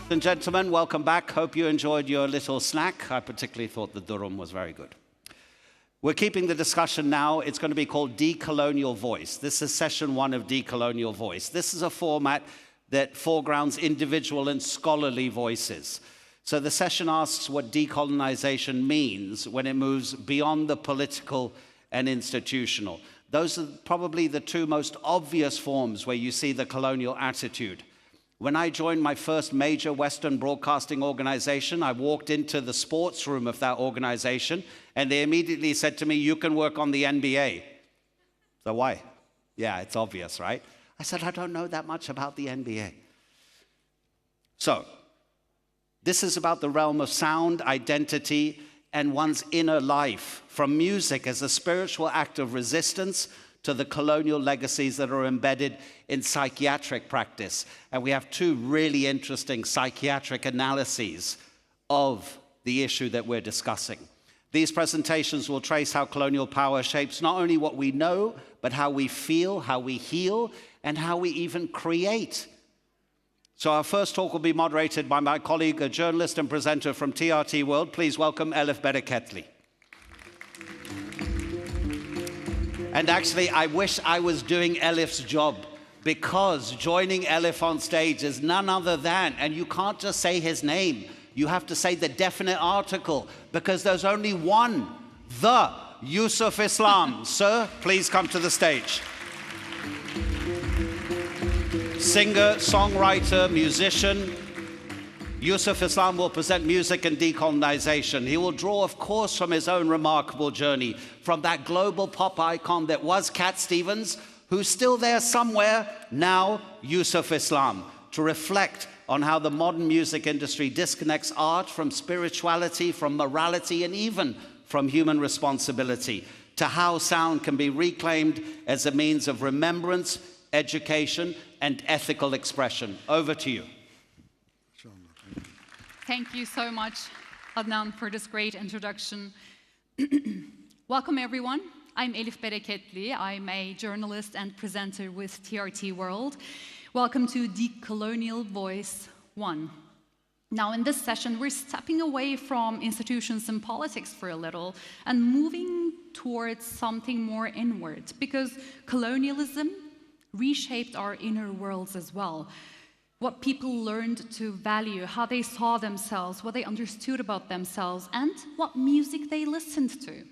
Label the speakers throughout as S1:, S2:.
S1: And gentlemen, welcome back. Hope you enjoyed your little snack. I particularly thought the durum was very good. We're keeping the discussion now. It's going to be called Decolonial Voice. This is session 1 of Decolonial Voice. This is a format that foregrounds individual and scholarly voices. So the session asks what decolonization means when it moves beyond the political and institutional. Those are probably the two most obvious forms where you see the colonial attitude. When I joined my first major Western broadcasting organization, I walked into the sports room of that organization, and they immediately said to me, "You can work on the NBA." So why? Yeah, it's obvious, right? I said, "I don't know that much about the NBA." So, this is about the realm of sound, identity, and one's inner life, from music as a spiritual act of resistance to the colonial legacies that are embedded in psychiatric practice. And we have two really interesting psychiatric analyses of the issue that we're discussing. These presentations will trace how colonial power shapes not only what we know, but how we feel, how we heal, and how we even create. So our first talk will be moderated by my colleague, a journalist and presenter from TRT World. Please welcome Elif Bereketli. And actually, I wish I was doing Elif's job, because joining Elif on stage is none other than, and you can't just say his name, you have to say the definite article, because there's only one, the Yusuf Islam. Sir, please come to the stage. Singer, songwriter, musician, Yusuf Islam will present music and decolonization. He will draw, of course, from his own remarkable journey, from that global pop icon that was Cat Stevens, who's still there somewhere, now Yusuf Islam, to reflect on how the modern music industry disconnects art from spirituality, from morality, and even from human responsibility, to how sound can be reclaimed as a means of remembrance, education, and ethical expression. Over to you.
S2: Thank you so much, Adnan, for this great introduction. Welcome, everyone. I'm Elif Bereketli. I'm a journalist and presenter with TRT World. Welcome to Decolonial Voice 1. Now, in this session, we're stepping away from institutions and politics for a little and moving towards something more inward, because colonialism reshaped our inner worlds as well. What people learned to value, how they saw themselves, what they understood about themselves, and what music they listened to.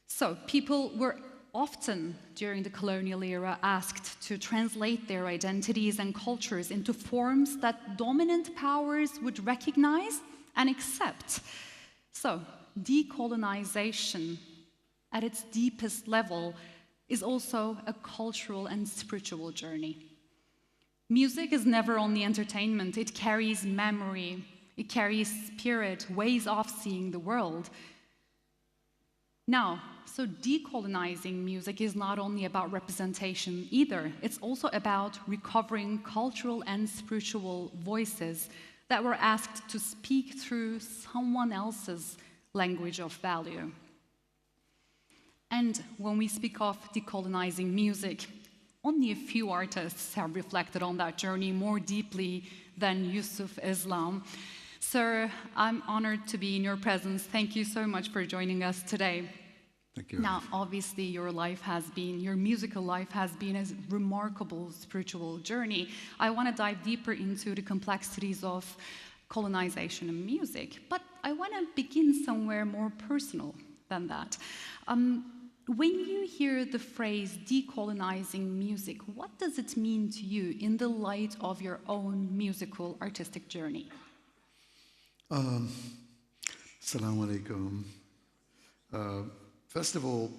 S2: So people were often, during the colonial era, asked to translate their identities and cultures into forms that dominant powers would recognize and accept. So decolonization, at its deepest level, is also a cultural and spiritual journey. Music is never only entertainment. It carries memory, it carries spirit, ways of seeing the world. Now, so decolonizing music is not only about representation either. It's also about recovering cultural and spiritual voices that were asked to speak through someone else's language of value. And when we speak of decolonizing music, only a few artists have reflected on that journey more deeply than Yusuf Islam. Sir, I'm honored to be in your presence. Thank you so much for joining us today.
S3: Thank you.
S2: Now, obviously, your musical life has been a remarkable spiritual journey. I want to dive deeper into the complexities of colonization and music, but I want to begin somewhere more personal than that. When you hear the phrase decolonizing music, what does it mean to you in the light of your own musical artistic journey?
S3: Assalamu alaikum. First of all,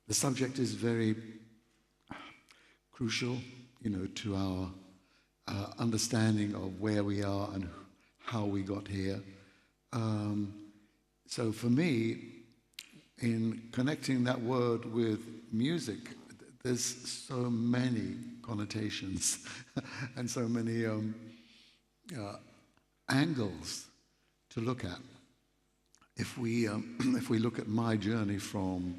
S3: the subject is very crucial, to our understanding of where we are and how we got here. So for me, in connecting that word with music, there's so many connotations and so many angles to look at. If we look at my journey from,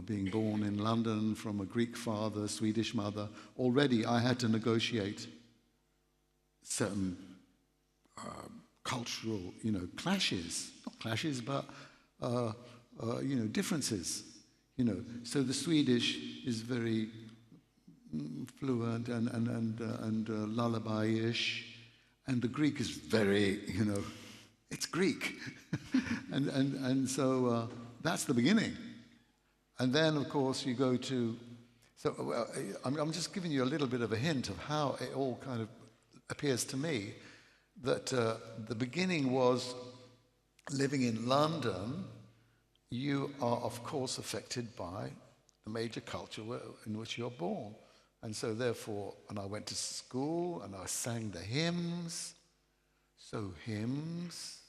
S3: being born in London, from a Greek father, Swedish mother, already I had to negotiate certain cultural, clashes, not clashes, but differences. So the Swedish is very fluent and lullaby-ish, and the Greek is very, it's Greek, and so that's the beginning. And then, of course, you go to. So I'm just giving you a little bit of a hint of how it all kind of appears to me. That the beginning was living in London. You are, of course, affected by the major culture in which you're born. And so therefore, and I went to school and I sang the hymns. So hymns,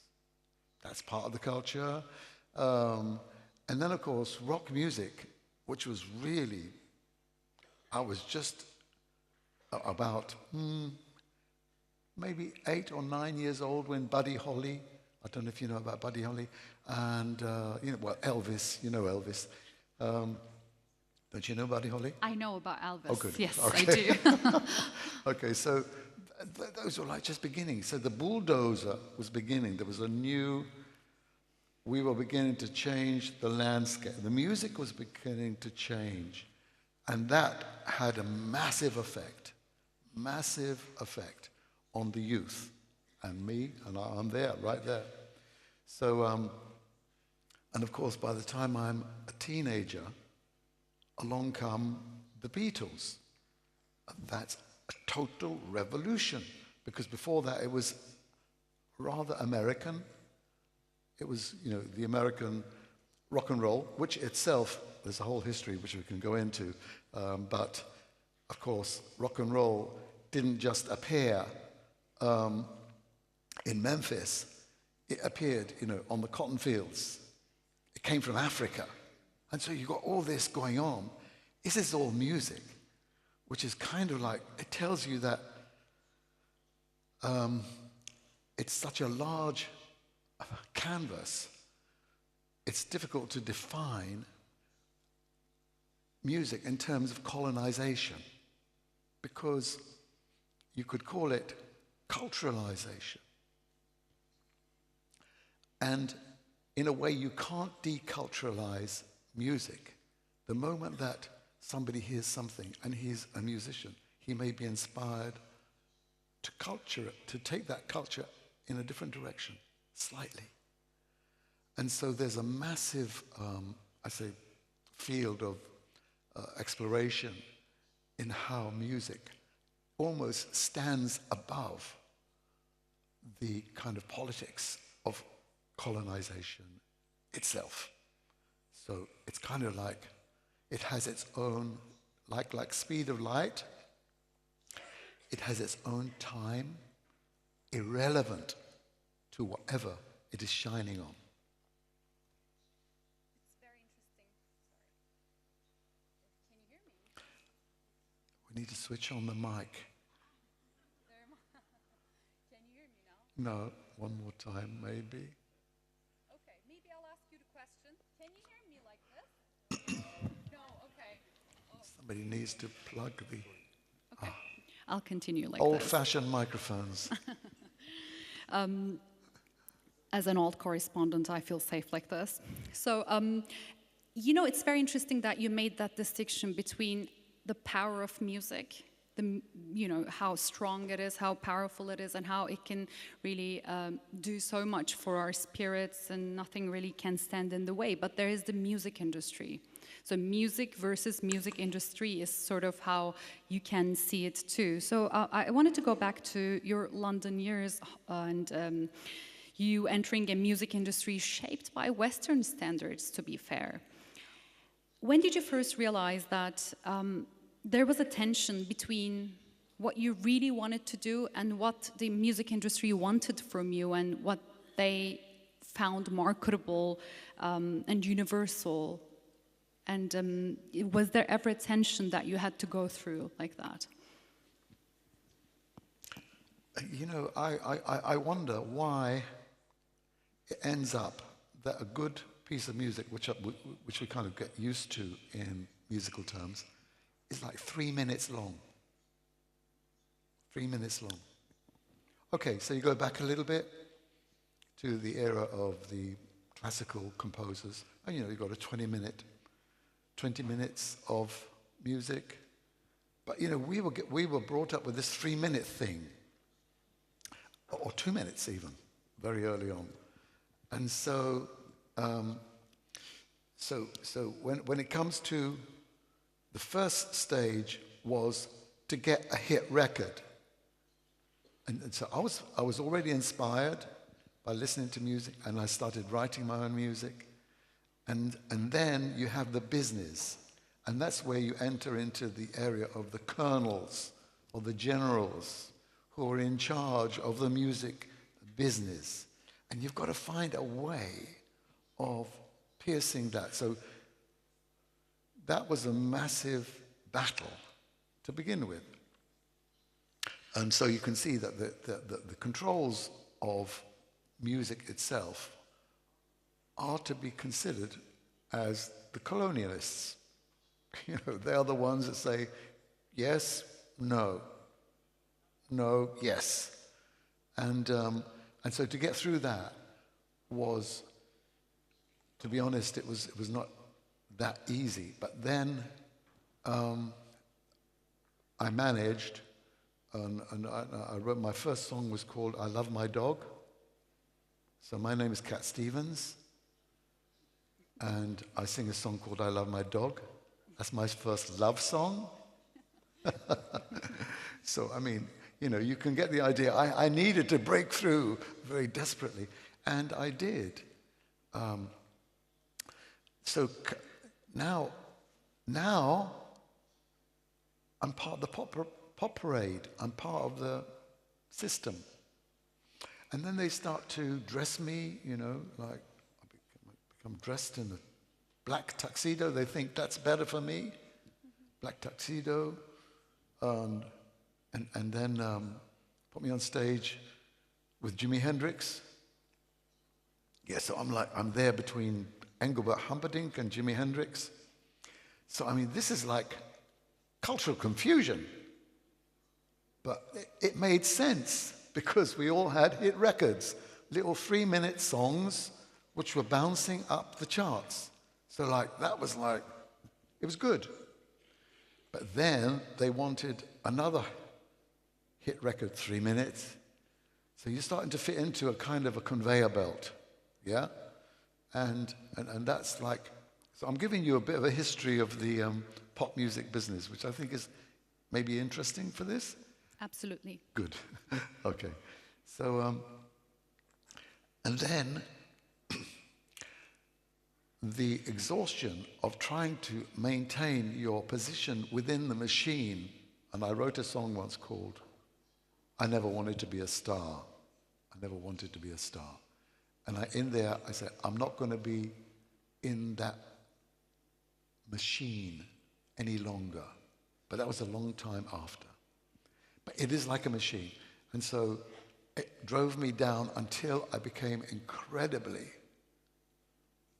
S3: that's part of the culture. And then, of course, rock music, which was really, I was just about maybe 8 or 9 years old when Buddy Holly, I don't know if you know about Buddy Holly, and, Elvis, Elvis. Don't you know Buddy Holly?
S2: I know about Elvis.
S3: Oh, good.
S2: Yes,
S3: okay.
S2: I do.
S3: Okay, so those were like just beginning. So the bulldozer was beginning. There was we were beginning to change the landscape. The music was beginning to change. And that had a massive effect on the youth and me, and I'm there, right there. So, and of course, by the time I'm a teenager, along come the Beatles. And that's a total revolution, because before that it was rather American. It was, the American rock and roll, which itself, there's a whole history which we can go into, but of course, rock and roll didn't just appear in Memphis. It appeared, on the cotton fields. It came from Africa. And so you've got all this going on. This is all music, which is kind of like, it tells you that it's such a large canvas. It's difficult to define music in terms of colonization, because you could call it culturalization. And in a way, you can't deculturalize music. The moment that somebody hears something and he's a musician, he may be inspired to culture it, to take that culture in a different direction, slightly. And so there's a massive, field of exploration in how music almost stands above the kind of politics of colonization itself. So it's kind of like, it has its own, like speed of light, it has its own time, irrelevant to whatever it is shining on.
S2: It's very interesting. Sorry. Can you hear me?
S3: We need to switch on the mic.
S2: Can you hear me now?
S3: No, one more time, maybe.
S2: Okay, maybe I'll ask you the question. Can you hear me like this? No, okay.
S3: Somebody needs to plug the
S2: Okay, I'll continue like this.
S3: old-fashioned microphones.
S2: As an old correspondent, I feel safe like this. So, it's very interesting that you made that distinction between the power of music, how strong it is, how powerful it is, and how it can really do so much for our spirits, and nothing really can stand in the way. But there is the music industry. So music versus music industry is sort of how you can see it too. So I wanted to go back to your London years and you entering a music industry shaped by Western standards, to be fair. When did you first realize that there was a tension between what you really wanted to do and what the music industry wanted from you, and what they found marketable and universal? And was there ever a tension that you had to go through like that?
S3: I wonder why it ends up that a good piece of music, which we kind of get used to in musical terms, is like 3 minutes long. 3 minutes long. Okay, so you go back a little bit to the era of the classical composers, and you've got a 20 minutes of music. But we were brought up with this 3-minute thing, or 2 minutes even, very early on. And so when it comes to the first stage was to get a hit record. And so I was already inspired by listening to music, and I started writing my own music. And then you have the business, and that's where you enter into the area of the colonels or the generals who are in charge of the music business. And you've got to find a way of piercing that. So that was a massive battle to begin with. And so you can see that the controls of music itself are to be considered as the colonialists. They are the ones that say, yes, no, no, yes. And so to get through that was, to be honest, it was not that easy. But then I managed, and I wrote, my first song was called I Love My Dog. So my name is Cat Stevens, and I sing a song called I Love My Dog. That's my first love song. So, I mean, you can get the idea. I needed to break through very desperately, and I did. So now I'm part of the pop parade. I'm part of the system. And then they start to dress me, like I become dressed in a black tuxedo. They think that's better for me, black tuxedo. And then put me on stage with Jimi Hendrix. Yeah, so I'm there between Engelbert Humperdinck and Jimi Hendrix. So, I mean, this is like cultural confusion. But it made sense because we all had hit records, little 3-minute songs which were bouncing up the charts. So it was good. But then they wanted another hit record, 3 minutes. So you're starting to fit into a kind of a conveyor belt, yeah? And that's like, so I'm giving you a bit of a history of the pop music business, which I think is maybe interesting for this.
S2: Absolutely.
S3: Good. Okay. So, and then the exhaustion of trying to maintain your position within the machine. And I wrote a song once called I Never Wanted to Be a Star. I never wanted to be a star. And in there, I said, I'm not going to be in that machine any longer. But that was a long time after. But it is like a machine. And so it drove me down until I became incredibly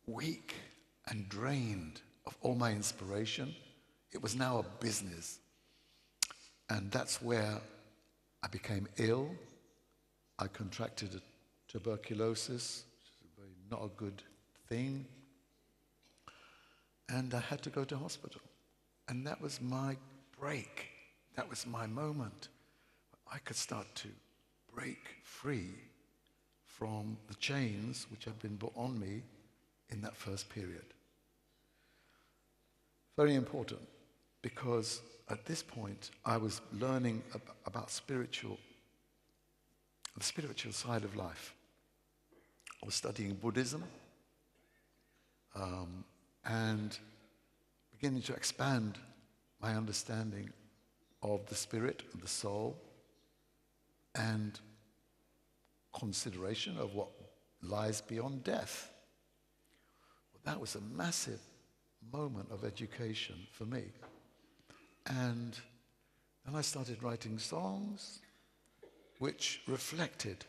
S3: weak and drained of all my inspiration. It was now a business. And that's where I became ill. I contracted tuberculosis, which is not a good thing. And I had to go to hospital. And that was my break. That was my moment. I could start to break free from the chains which had been put on me in that first period. Very important, because at this point I was learning about the spiritual side of life. I was studying Buddhism and beginning to expand my understanding of the spirit and the soul and consideration of what lies beyond death. Well, that was a massive moment of education for me. And then I started writing songs which reflected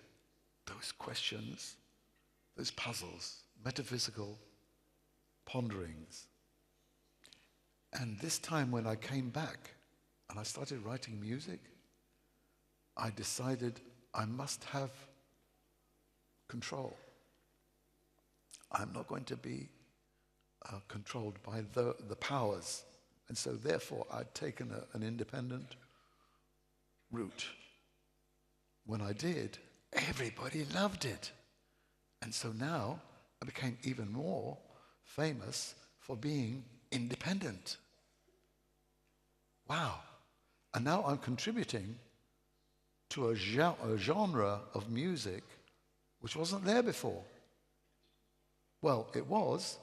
S3: those questions, those puzzles, metaphysical ponderings. And this time when I came back and I started writing music, I decided I must have control. I'm not going to be controlled by the powers. And so therefore I'd taken an independent route. When I did, everybody loved it. And so now I became even more famous for being independent. Wow. And now I'm contributing to a genre of music which wasn't there before. Well, it was,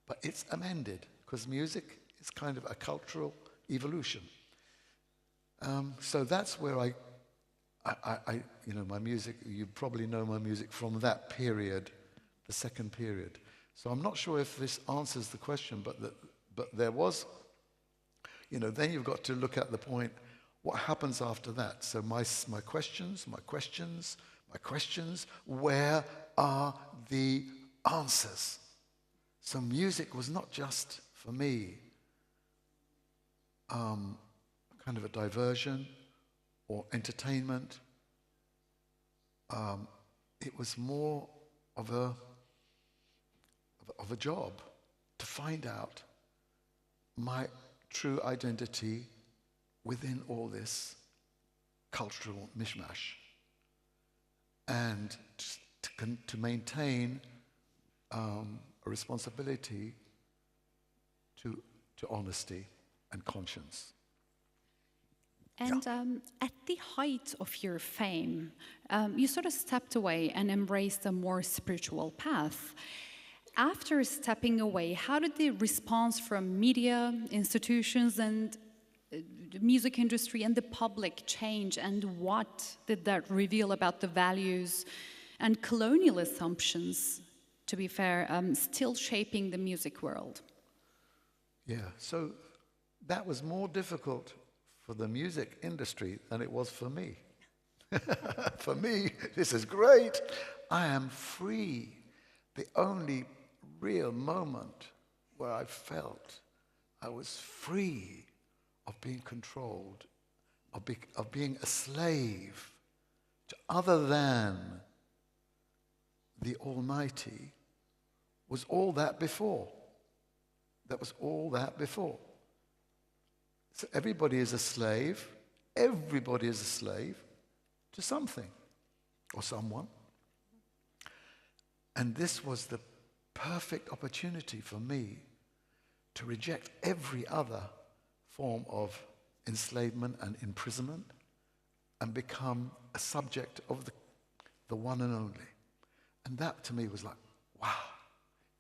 S3: but it's amended, because music is kind of a cultural evolution. So that's where I my music, you probably know my music from that period, the second period. So I'm not sure if this answers the question, but there was, then you've got to look at the point, what happens after that? So my questions, where are the answers? So music was not just, for me, kind of a diversion or entertainment. It was more of a job to find out my true identity within all this cultural mishmash, and to maintain a responsibility to honesty and conscience.
S2: And at the height of your fame, you sort of stepped away and embraced a more spiritual path. After stepping away, how did the response from media, institutions, and the music industry and the public change, and what did that reveal about the values and colonial assumptions, to be fair, still shaping the music world?
S3: Yeah, so that was more difficult for the music industry than it was for me. For me, this is great. I am free. The only real moment where I felt I was free of being controlled, of being a slave to other than the Almighty, was all that before. That was all that before. So everybody is a slave. Everybody is a slave to something or someone. And this was the perfect opportunity for me to reject every other form of enslavement and imprisonment and become a subject of the one and only. And that to me was like, wow,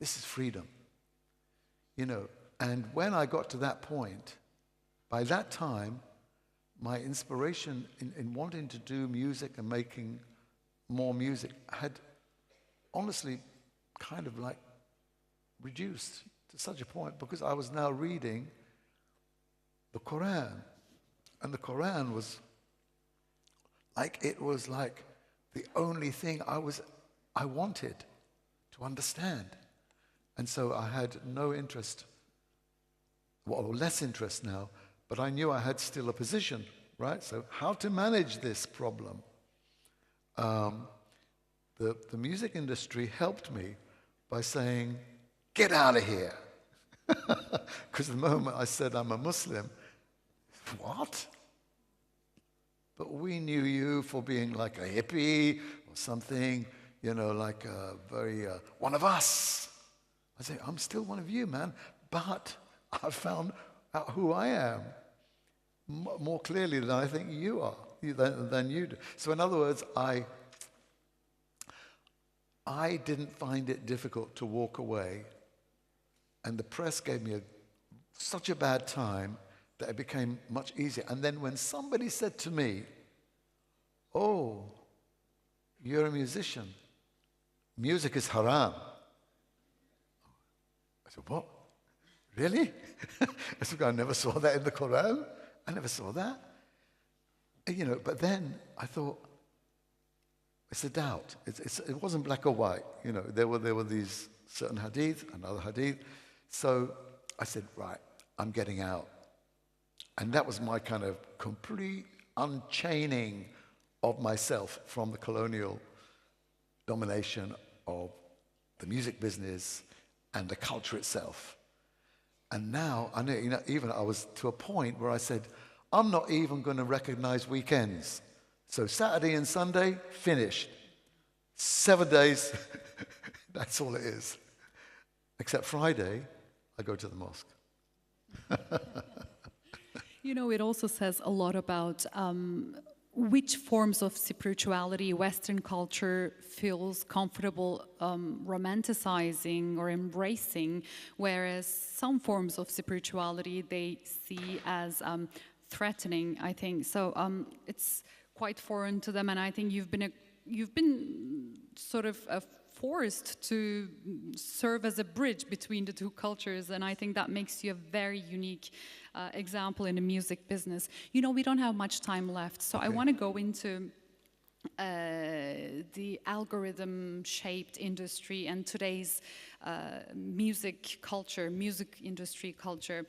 S3: this is freedom. And when I got to that point, by that time, my inspiration in wanting to do music and making more music had honestly kind of like reduced to such a point, because I was now reading the Quran. And the Quran was like the only thing I wanted to understand. And so I had no interest, well, less interest now, but I knew I had still a position, right? So how to manage this problem? The music industry helped me by saying, get out of here. Because the moment I said I'm a Muslim, what? But we knew you for being like a hippie or something, like a very, one of us. I say, I'm still one of you, man, but I found out who I am more clearly than I think you are, than you do. So in other words, I didn't find it difficult to walk away, and the press gave me such a bad time that it became much easier. And then when somebody said to me, oh, you're a musician, music is haram. I said, what? Really? I said, I never saw that in the Quran. I never saw that. But then I thought, it's a doubt. It wasn't black or white. There were these certain hadith, another hadith. So I said, right, I'm getting out. And that was my kind of complete unchaining of myself from the colonial domination of the music business and the culture itself. And now, I know, even I was to a point where I said, I'm not even going to recognize weekends. So Saturday and Sunday, finished. 7 days, that's all it is. Except Friday, I go to the mosque.
S2: It also says a lot about which forms of spirituality Western culture feels comfortable romanticizing or embracing, whereas some forms of spirituality they see as threatening, I think. So it's quite foreign to them, and I think you've been sort of forced to serve as a bridge between the two cultures, and I think that makes you a very unique example in the music business. We don't have much time left, so okay. I want to go into the algorithm-shaped industry and today's music industry culture.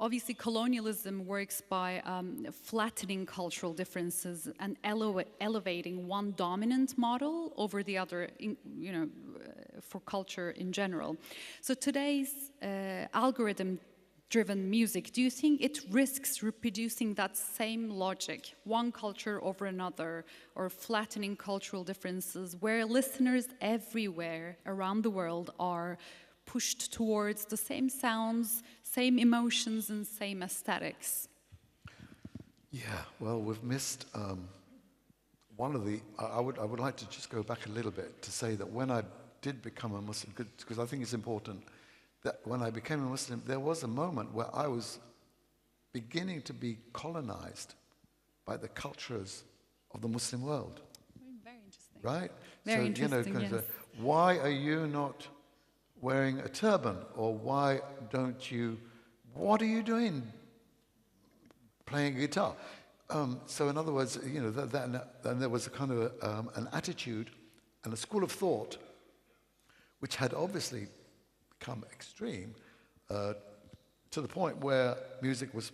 S2: Obviously, colonialism works by flattening cultural differences and elevating one dominant model over the other, for culture in general. So today's algorithm-driven music, do you think it risks reproducing that same logic, one culture over another, or flattening cultural differences, where listeners everywhere around the world are pushed towards the same sounds, same emotions, and same aesthetics?
S3: Yeah, well, we've missed one of the... I would like to just go back a little bit to say that when I did become a Muslim, because I think it's important, that when I became a Muslim, there was a moment where I was beginning to be colonized by the cultures of the Muslim world.
S2: Very interesting.
S3: Right?
S2: Very interesting, yes.
S3: Why are you not wearing a turban? Or why don't you... What are you doing playing guitar? So in other words, and there was a kind of an attitude and a school of thought which had obviously become extreme to the point where music was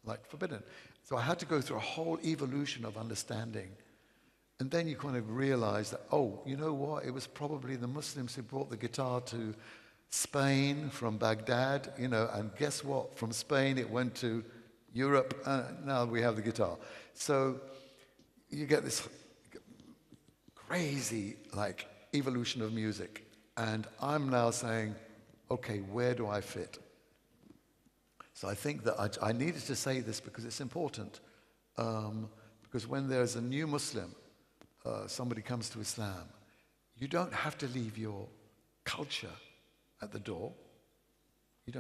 S3: like forbidden. So I had to go through a whole evolution of understanding. And then you kind of realize that, oh, you know what? It was probably the Muslims who brought the guitar to Spain from Baghdad, and guess what? From Spain it went to Europe, now we have the guitar. So you get this crazy, evolution of music. And I'm now saying, okay, where do I fit? So I think that I needed to say this because it's important. Because when there's a new Muslim, somebody comes to Islam, you don't have to leave your culture at the door. You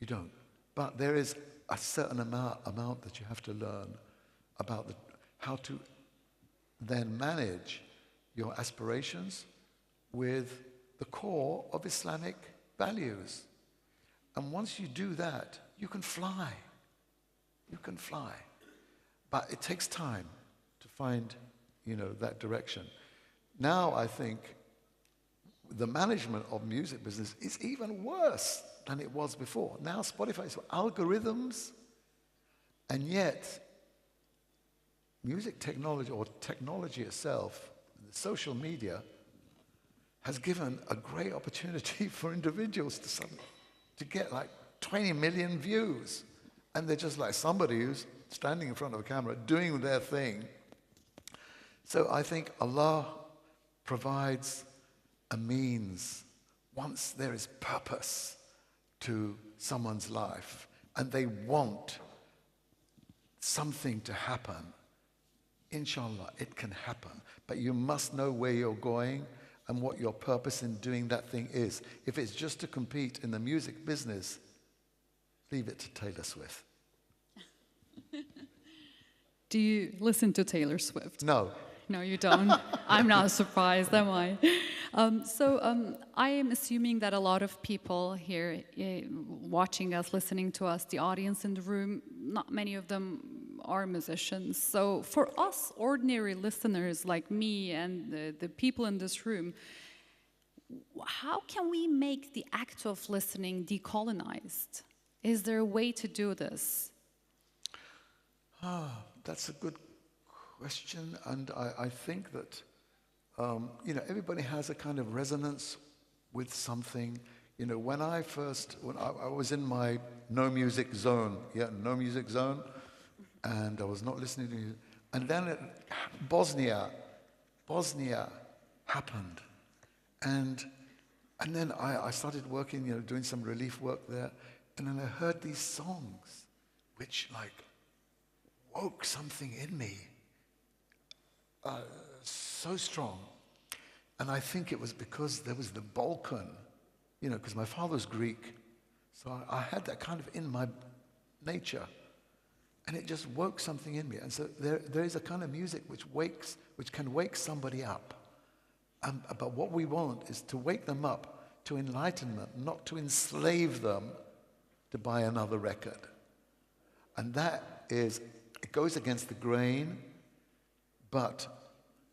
S3: don't. But there is a certain amount that you have to learn about how to then manage your aspirations with the core of Islamic values. And once you do that, you can fly. You can fly. But it takes time to find, that direction. Now I think the management of music business is even worse than it was before. Now Spotify is algorithms, and yet music technology, or technology itself, the social media, has given a great opportunity for individuals to get 20 million views. And they're just like somebody who's standing in front of a camera doing their thing. So I think Allah provides a means once there is purpose to someone's life and they want something to happen. Inshallah, it can happen. But you must know where you're going and what your purpose in doing that thing is. If it's just to compete in the music business, leave it to Taylor Swift.
S2: Do you listen to Taylor Swift?
S3: No.
S2: No, you don't. I'm not surprised, am I? I am assuming that a lot of people here watching us, listening to us, the audience in the room, not many of them are musicians. So for us ordinary listeners like me and the people in this room, how can we make the act of listening decolonized? Is there a way to do this?
S3: That's a good question, and I think that, you know, everybody has a kind of resonance with something. You know, when I was in my no music zone, no music zone, and I was not listening to music, and then Bosnia happened, and then I started working, you know, doing some relief work there, and then I heard these songs, which like woke something in me, so strong. And I think it was because there was the Balkan, you know, because my father's Greek, so I had that kind of in my nature, and it just woke something in me. And so there is a kind of music which can wake somebody up. But what we want is to wake them up to enlightenment, not to enslave them to buy another record. And it goes against the grain, but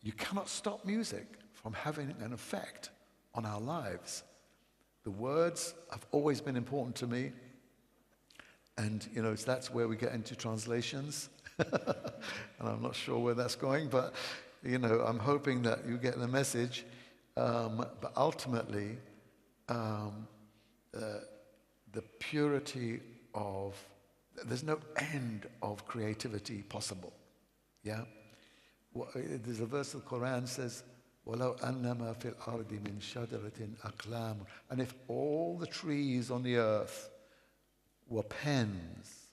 S3: you cannot stop music from having an effect on our lives. The words have always been important to me, and you know, that's where we get into translations. And I'm not sure where that's going, but you know, I'm hoping that you get the message. But ultimately, the purity of, there's no end of creativity possible. Yeah? There's a verse of the Quran says, وَلَوْ أَنَّمَا فِي الْأَرْضِ مِنْ شَجَرَةٍ أَقْلَامٌ. And if all the trees on the earth were pens,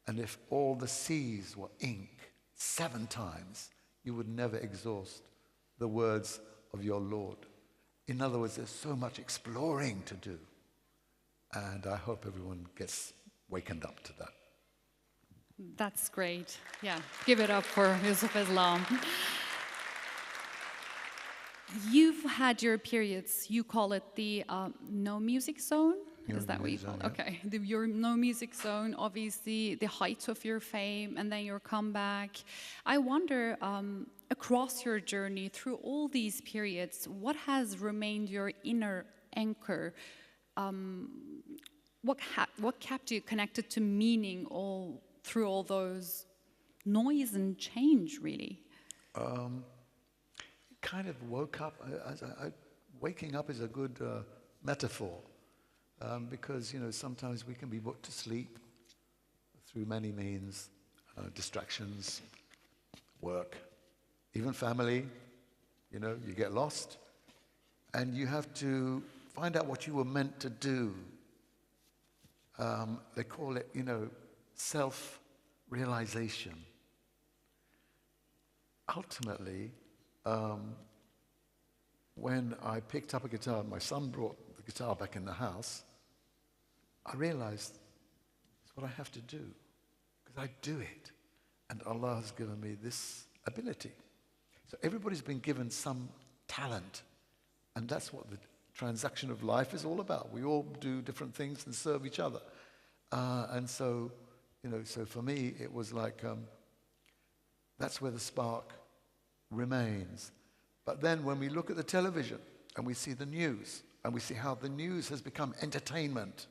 S3: and if all the seas were ink 7 times, you would never exhaust the words of your Lord. In other words, there's so much exploring to do. And I hope everyone gets wakened up to that.
S2: That's great. Yeah, give it up for Yusuf Islam. You've had your periods, you call it the no music zone? Is that what you call it? Okay. Your no music zone, obviously the height of your fame, and then your comeback. I wonder, across your journey through all these periods, what has remained your inner anchor? What kept you connected to meaning through all those noise and change, really?
S3: Kind of woke up. Waking up is a good metaphor. Because, you know, sometimes we can be put to sleep through many means, distractions, work, even family. You know, you get lost, and you have to find out what you were meant to do. They call it, you know, self-realization. Ultimately, when I picked up a guitar, my son brought the guitar back in the house, I realized it's what I have to do, because I do it, and Allah has given me this ability. So everybody's been given some talent, and that's what the transaction of life is all about. We all do different things and serve each other. And so, you know, so for me, it was like, that's where the spark remains. But then when we look at the television, and we see the news, and we see how the news has become entertainment,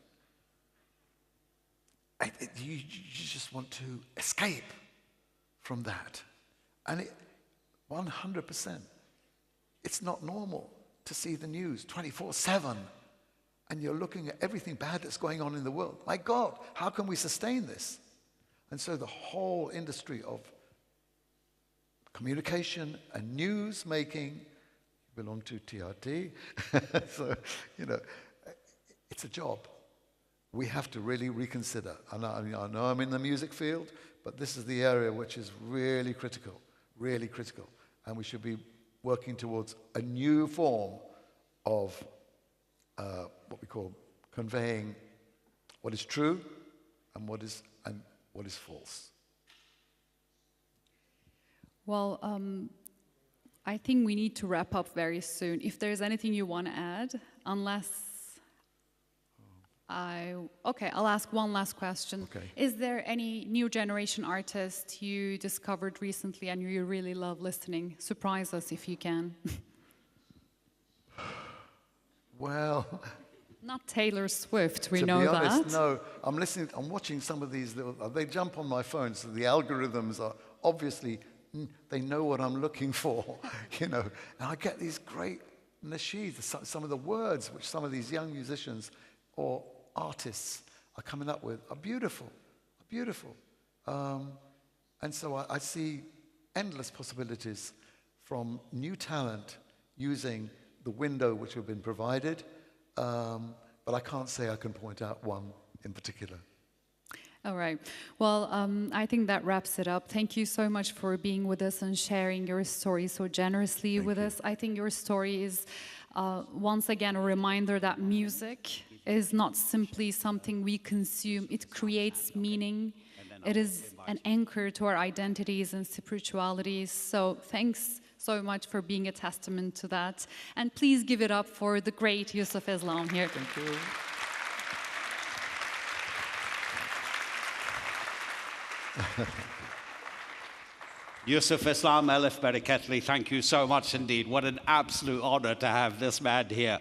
S3: you just want to escape from that. And 100%, it's not normal to see the news 24/7, and you're looking at everything bad that's going on in the world. My God, how can we sustain this? And so the whole industry of communication and news making belong to TRT. So, you know, it's a job. We have to really reconsider. And I know I'm in the music field, but this is the area which is really critical, really critical. And we should be working towards a new form of what we call conveying what is true and what is false.
S2: Well, I think we need to wrap up very soon. If there's anything you want to add, I'll ask one last question.
S3: Okay.
S2: Is there any new generation artist you discovered recently and you really love listening? Surprise us if you can.
S3: Well,
S2: not Taylor Swift, we
S3: to
S2: know
S3: be honest,
S2: that.
S3: no. I'm watching some of these, they jump on my phone, so the algorithms are obviously they know what I'm looking for, you know. And I get these great nasheeds, some of the words which some of these young musicians or artists are coming up with are beautiful, beautiful. And so I see endless possibilities from new talent using the window which have been provided, but I can't say I can point out one in particular.
S2: All right. Well, I think that wraps it up. Thank you so much for being with us and sharing your story so generously with us. I think your story is, once again, a reminder that music is not simply something we consume. It creates meaning. It is an anchor to our identities and spiritualities. So thanks so much for being a testament to that. And please give it up for the great Yusuf Islam here.
S3: Thank you.
S1: Yusuf Islam, Elif Bereketli, thank you so much indeed. What an absolute honor to have this man here.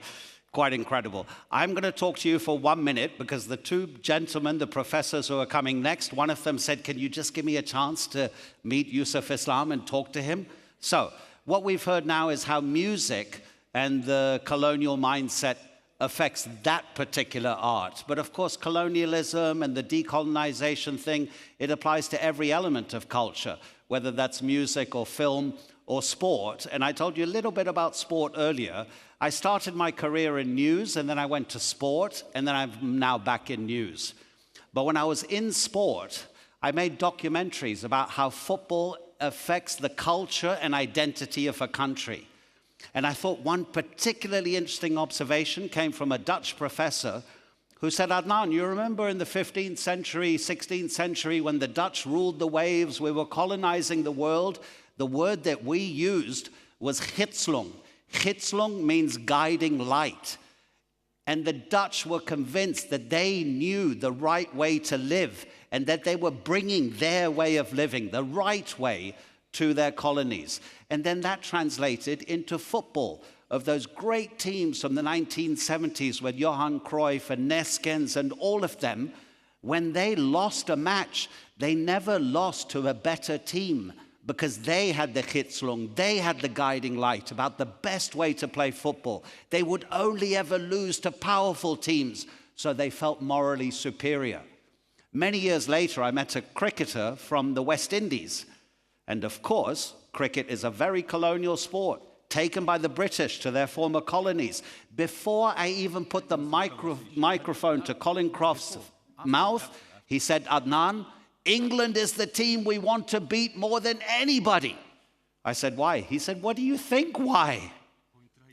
S1: Quite incredible. I'm going to talk to you for 1 minute because the two gentlemen, the professors who are coming next, one of them said, can you just give me a chance to meet Yusuf Islam and talk to him? So what we've heard now is how music and the colonial mindset affects that particular art. But of course, colonialism and the decolonization thing, it applies to every element of culture, whether that's music or film or sport. And I told you a little bit about sport earlier. I started my career in news, and then I went to sport, and then I'm now back in news. But when I was in sport, I made documentaries about how football affects the culture and identity of a country. And I thought one particularly interesting observation came from a Dutch professor who said, Adnan, you remember in the 15th century, 16th century, when the Dutch ruled the waves, we were colonizing the world, the word that we used was gidsslong. Gidsslong means guiding light. And the Dutch were convinced that they knew the right way to live and that they were bringing their way of living, the right way, to their colonies. And then that translated into football, of those great teams from the 1970s with Johan Cruyff and Neskens and all of them. When they lost a match, they never lost to a better team because they had the gidsslong, they had the guiding light about the best way to play football. They would only ever lose to powerful teams, so they felt morally superior. Many years later, I met a cricketer from the West Indies. And of course, cricket is a very colonial sport, taken by the British to their former colonies. Before I even put the microphone to Colin Croft's mouth, he said, Adnan, England is the team we want to beat more than anybody. I said, why? He said, what do you think why?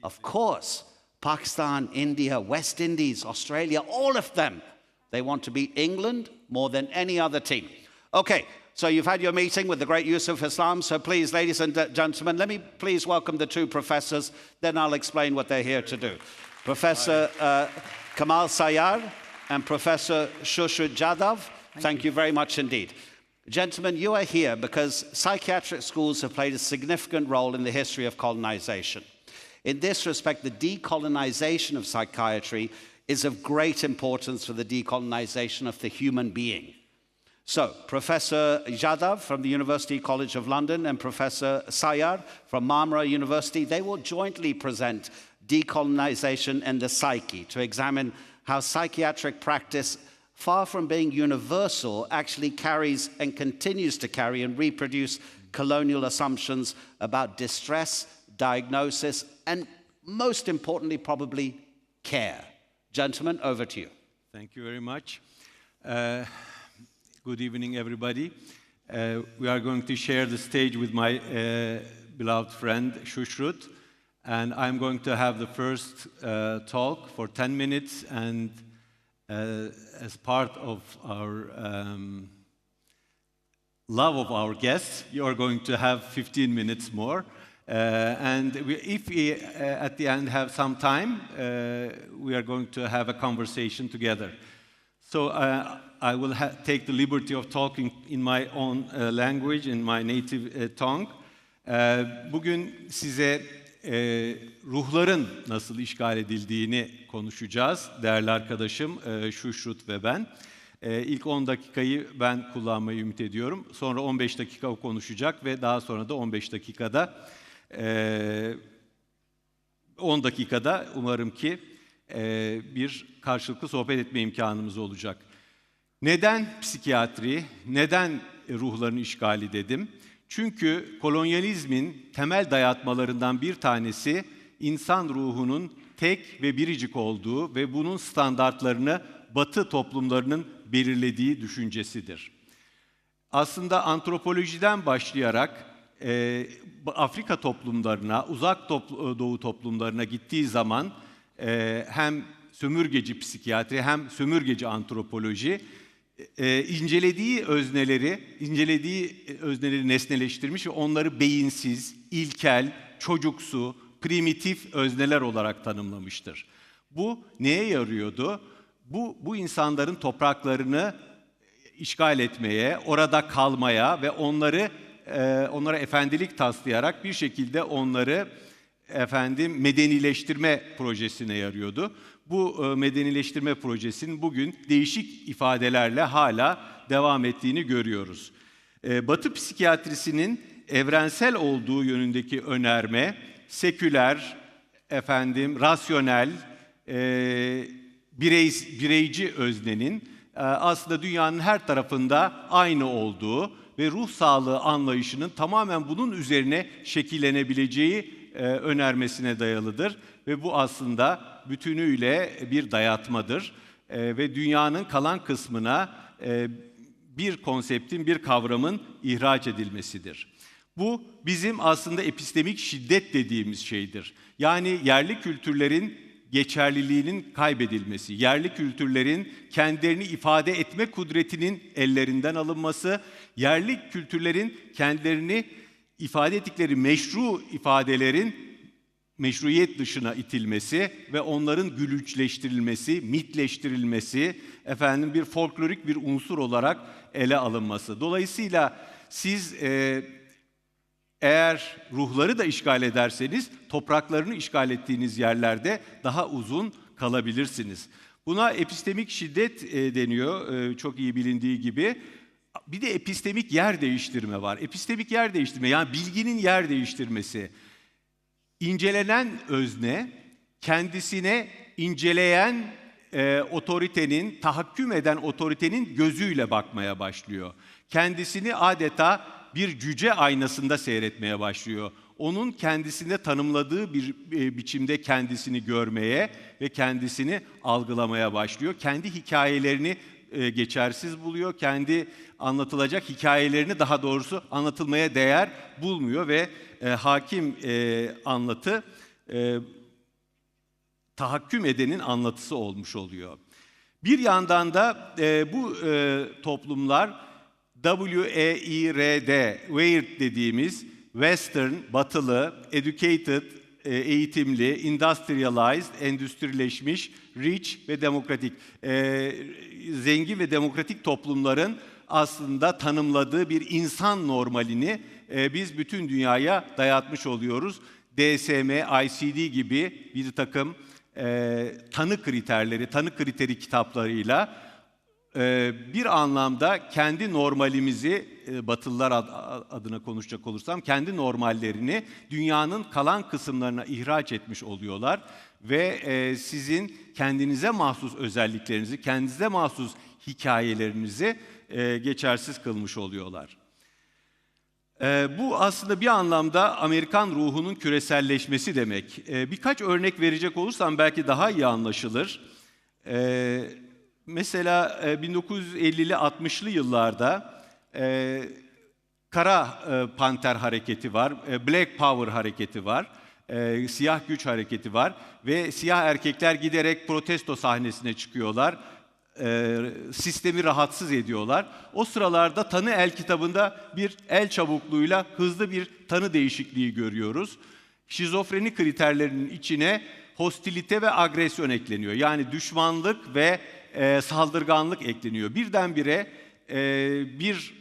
S1: Of course, Pakistan, India, West Indies, Australia, all of them, they want to beat England more than any other team. Okay, so you've had your meeting with the great Yusuf Islam. So please, ladies and gentlemen, let me please welcome the two professors. Then I'll explain what they're here to do. Professor Kemal Sayar and Professor Sushrut Jadhav. Thank you very much indeed. Gentlemen, you are here because psychiatric schools have played a significant role in the history of colonization. In this respect, the decolonization of psychiatry is of great importance for the decolonization of the human being. So, Professor Jadhav from the University College of London and Professor Sayar from Marmara University, they will jointly present Decolonization and the Psyche to examine how psychiatric practice, far from being universal, actually carries and continues to carry and reproduce colonial assumptions about distress, diagnosis, and most importantly, probably care. Gentlemen, over to you.
S4: Thank you very much. Good evening, everybody. We are going to share the stage with my beloved friend, Sushrut, and I'm going to have the first talk for 10 minutes, and as part of our love of our guests, you're going to have 15 minutes more. And if we, at the end, have some time, we are going to have a conversation together. So I will take the liberty of talking in my own language, in my native tongue. Bugün size ruhların nasıl işgal edildiğini konuşacağız, değerli arkadaşım Sushrut ve ben. İlk 10 dakikayı ben kullanmayı ümit ediyorum. Sonra 15 dakika o konuşacak ve daha sonra da 15 dakikada 10 dakikada umarım ki bir karşılıklı sohbet etme imkanımız olacak. Neden psikiyatri, neden ruhların işgali dedim? Çünkü kolonyalizmin temel dayatmalarından bir tanesi insan ruhunun tek ve biricik olduğu ve bunun standartlarını Batı toplumlarının belirlediği düşüncesidir. Aslında antropolojiden başlayarak Afrika toplumlarına, uzak doğu toplumlarına gittiği zaman hem sömürgeci psikiyatri hem sömürgeci antropoloji incelediği özneleri nesneleştirmiş ve onları beyinsiz, ilkel, çocuksu, primitif özneler olarak tanımlamıştır. Bu neye yarıyordu? Bu insanların topraklarını işgal etmeye, orada kalmaya ve onlara efendilik taslayarak bir şekilde onları medenileştirme projesine yarıyordu. Bu medenileştirme projesinin bugün değişik ifadelerle hala devam ettiğini görüyoruz. Batı psikiyatrisinin evrensel olduğu yönündeki önerme, seküler, rasyonel, bireyci öznenin aslında dünyanın her tarafında aynı olduğu ve ruh sağlığı anlayışının tamamen bunun üzerine şekillenebileceği önermesine dayalıdır. Ve bu aslında bütünüyle bir dayatmadır. Ve dünyanın kalan kısmına bir konseptin, bir kavramın ihraç edilmesidir. Bu bizim aslında epistemik şiddet dediğimiz şeydir. Yani yerli kültürlerin geçerliliğinin kaybedilmesi, yerli kültürlerin kendilerini ifade etme kudretinin ellerinden alınması, yerli kültürlerin kendilerini ifade ettikleri meşru ifadelerin meşruiyet dışına itilmesi ve onların gülünçleştirilmesi, mitleştirilmesi, bir folklorik bir unsur olarak ele alınması. Dolayısıyla siz eğer ruhları da işgal ederseniz, topraklarını işgal ettiğiniz yerlerde daha uzun kalabilirsiniz. Buna epistemik şiddet deniyor, çok iyi bilindiği gibi. Bir de epistemik yer değiştirme var. Epistemik yer değiştirme, yani bilginin yer değiştirmesi. İncelenen özne, kendisine inceleyen otoritenin, tahakküm eden otoritenin gözüyle bakmaya başlıyor. Kendisini adeta bir cüce aynasında seyretmeye başlıyor. Onun kendisinde tanımladığı bir biçimde kendisini görmeye ve kendisini algılamaya başlıyor. Kendi hikayelerini geçersiz buluyor. Kendi anlatılacak hikayelerini, daha doğrusu anlatılmaya değer bulmuyor ve hakim anlatı tahakküm edenin anlatısı olmuş oluyor. Bir yandan da bu toplumlar WEIRD dediğimiz Western, batılı, educated, eğitimli, industrialized, endüstrileşmiş, rich ve demokratik, zengin ve demokratik toplumların aslında tanımladığı bir insan normalini biz bütün dünyaya dayatmış oluyoruz. DSM, ICD gibi bir takım tanı kriteri kitaplarıyla bir anlamda kendi normalimizi, Batılılar adına konuşacak olursam, kendi normallerini dünyanın kalan kısımlarına ihraç etmiş oluyorlar. Ve sizin kendinize mahsus özelliklerinizi, kendinize mahsus hikayelerinizi geçersiz kılmış oluyorlar. Bu aslında bir anlamda Amerikan ruhunun küreselleşmesi demek. Birkaç örnek verecek olursam belki daha iyi anlaşılır. Mesela 1950'li 60'lı yıllarda Kara Panter hareketi var, Black Power hareketi var, Siyah Güç hareketi var ve siyah erkekler giderek protesto sahnesine çıkıyorlar, sistemi rahatsız ediyorlar. O sıralarda Tanı El kitabında bir el çabukluğuyla hızlı bir tanı değişikliği görüyoruz. Şizofreni kriterlerinin içine hostilite ve agresyon ekleniyor. Yani düşmanlık ve saldırganlık ekleniyor. Birdenbire bir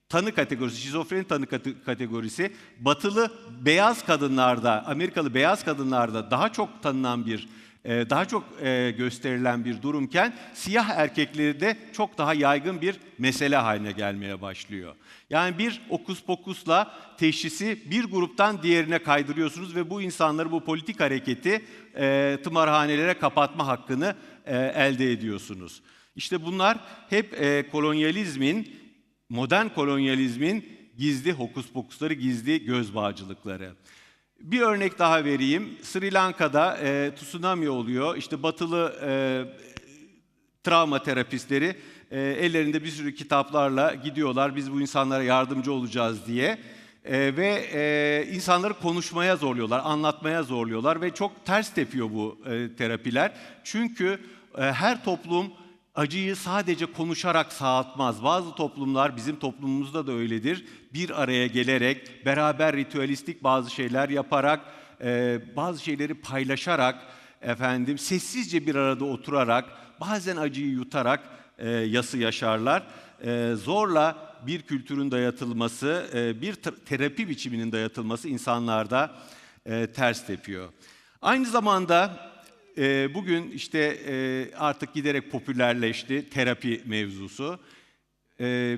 S4: tanı kategorisi, şizofreni tanı kategorisi batılı beyaz kadınlarda, Amerikalı beyaz kadınlarda daha çok tanınan bir daha çok gösterilen bir durumken siyah erkeklerde çok daha yaygın bir mesele haline gelmeye başlıyor. Yani bir okus pokusla teşhisi bir gruptan diğerine kaydırıyorsunuz ve bu insanları, bu politik hareketi tımarhanelere kapatma hakkını elde ediyorsunuz. İşte bunlar hep kolonyalizmin, modern kolonyalizmin gizli hokus pokusları, gizli göz bağcılıkları. Bir örnek daha vereyim. Sri Lanka'da tsunami oluyor. İşte batılı travma terapistleri ellerinde bir sürü kitaplarla gidiyorlar. Biz bu insanlara yardımcı olacağız diye. Ve insanları konuşmaya zorluyorlar, anlatmaya zorluyorlar ve çok ters tepiyor bu terapiler. Çünkü her toplum acıyı sadece konuşarak sağaltmaz. Bazı toplumlar, bizim toplumumuzda da öyledir, bir araya gelerek, beraber ritüelistik bazı şeyler yaparak, bazı şeyleri paylaşarak, sessizce bir arada oturarak, bazen acıyı yutarak yası yaşarlar. Zorla bir kültürün dayatılması, bir terapi biçiminin dayatılması insanlarda ters tepiyor. Aynı zamanda bugün işte artık giderek popülerleşti terapi mevzusu.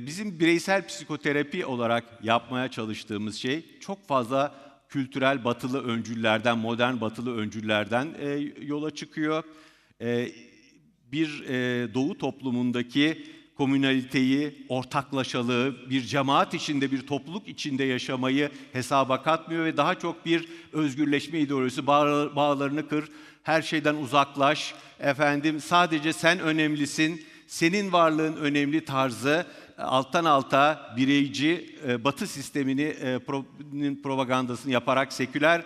S4: Bizim bireysel psikoterapi olarak yapmaya çalıştığımız şey çok fazla kültürel batılı öncüllerden, modern batılı öncüllerden yola çıkıyor. Bir doğu toplumundaki komünaliteyi, ortaklaşalığı, bir cemaat içinde, bir topluluk içinde yaşamayı hesaba katmıyor ve daha çok bir özgürleşme ideolojisi, bağlarını kır, her şeyden uzaklaş, sadece sen önemlisin, senin varlığın önemli tarzı alttan alta bireyci Batı sisteminin propagandasını yaparak, seküler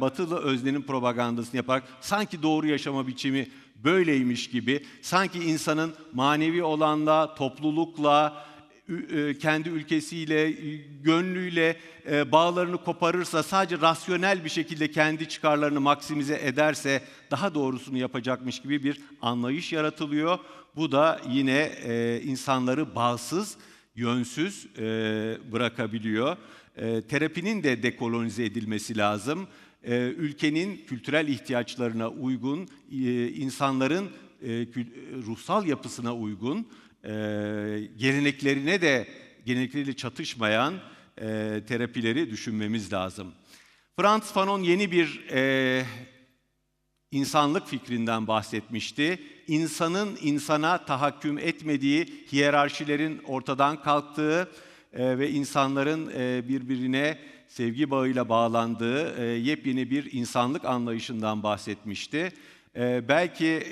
S4: batılı öznenin propagandasını yaparak sanki doğru yaşama biçimi böyleymiş gibi, sanki insanın manevi olanla, toplulukla, kendi ülkesiyle, gönlüyle bağlarını koparırsa, sadece rasyonel bir şekilde kendi çıkarlarını maksimize ederse daha doğrusunu yapacakmış gibi bir anlayış yaratılıyor. Bu da yine insanları bağımsız, yönsüz bırakabiliyor. Terapinin de dekolonize edilmesi lazım. Ülkenin kültürel ihtiyaçlarına uygun, insanların ruhsal yapısına uygun, gelenekleriyle çatışmayan terapileri düşünmemiz lazım. Frantz Fanon yeni bir insanlık fikrinden bahsetmişti. İnsanın insana tahakküm etmediği, hiyerarşilerin ortadan kalktığı ve insanların birbirine sevgi bağıyla bağlandığı yepyeni bir insanlık anlayışından bahsetmişti. Belki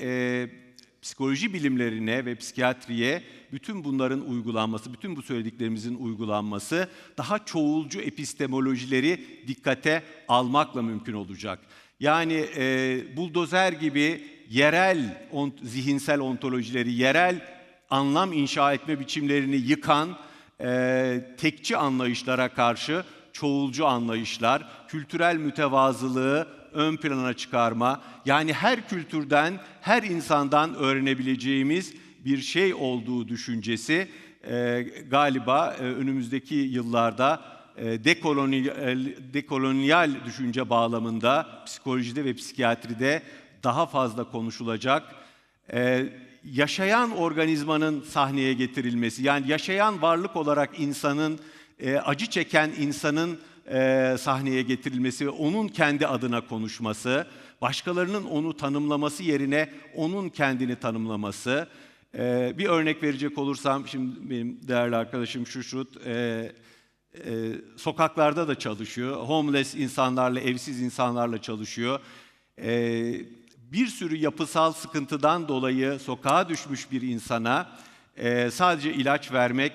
S4: psikoloji bilimlerine ve psikiyatriye bütün bunların uygulanması, bütün bu söylediklerimizin uygulanması daha çoğulcu epistemolojileri dikkate almakla mümkün olacak. Yani buldozer gibi yerel zihinsel ontolojileri, yerel anlam inşa etme biçimlerini yıkan tekçi anlayışlara karşı çoğulcu anlayışlar, kültürel mütevazılığı ön plana çıkarma, yani her kültürden, her insandan öğrenebileceğimiz bir şey olduğu düşüncesi galiba önümüzdeki yıllarda dekolonyal düşünce bağlamında psikolojide ve psikiyatride daha fazla konuşulacak. Yaşayan organizmanın sahneye getirilmesi, yani yaşayan varlık olarak insanın, acı çeken insanın sahneye getirilmesi ve onun kendi adına konuşması, başkalarının onu tanımlaması yerine onun kendini tanımlaması. Bir örnek verecek olursam, şimdi benim değerli arkadaşım Sushrut sokaklarda da çalışıyor. Homeless insanlarla, evsiz insanlarla çalışıyor. Bir sürü yapısal sıkıntıdan dolayı sokağa düşmüş bir insana sadece ilaç vermek,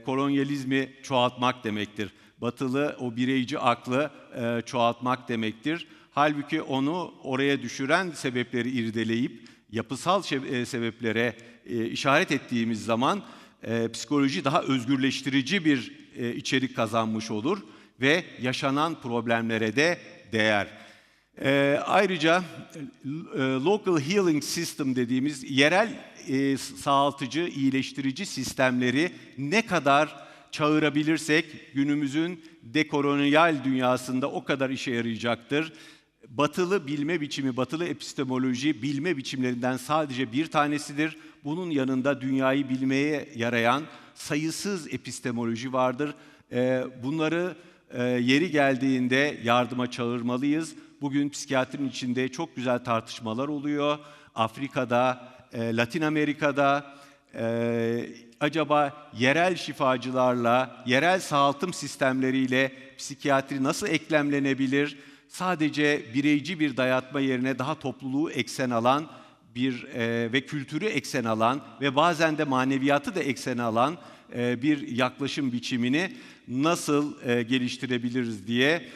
S4: kolonyalizmi çoğaltmak demektir. Batılı o bireyci aklı çoğaltmak demektir. Halbuki onu oraya düşüren sebepleri irdeleyip yapısal sebeplere işaret ettiğimiz zaman psikoloji daha özgürleştirici bir içerik kazanmış olur ve yaşanan problemlere de değer. Ayrıca local healing system dediğimiz yerel sağaltıcı, iyileştirici sistemleri ne kadar çağırabilirsek günümüzün dekolonyal dünyasında o kadar işe yarayacaktır. Batılı bilme biçimi, batılı epistemoloji bilme biçimlerinden sadece bir tanesidir. Bunun yanında dünyayı bilmeye yarayan sayısız epistemoloji vardır. Bunları yeri geldiğinde yardıma çağırmalıyız. Bugün psikiyatrinin içinde çok güzel tartışmalar oluyor. Afrika'da, Latin Amerika'da acaba yerel şifacılarla, yerel sağaltım sistemleriyle psikiyatri nasıl eklemlenebilir? Sadece bireyci bir dayatma yerine daha topluluğu eksen alan ve kültürü eksen alan ve bazen de maneviyatı da eksen alan bir yaklaşım biçimini nasıl geliştirebiliriz diye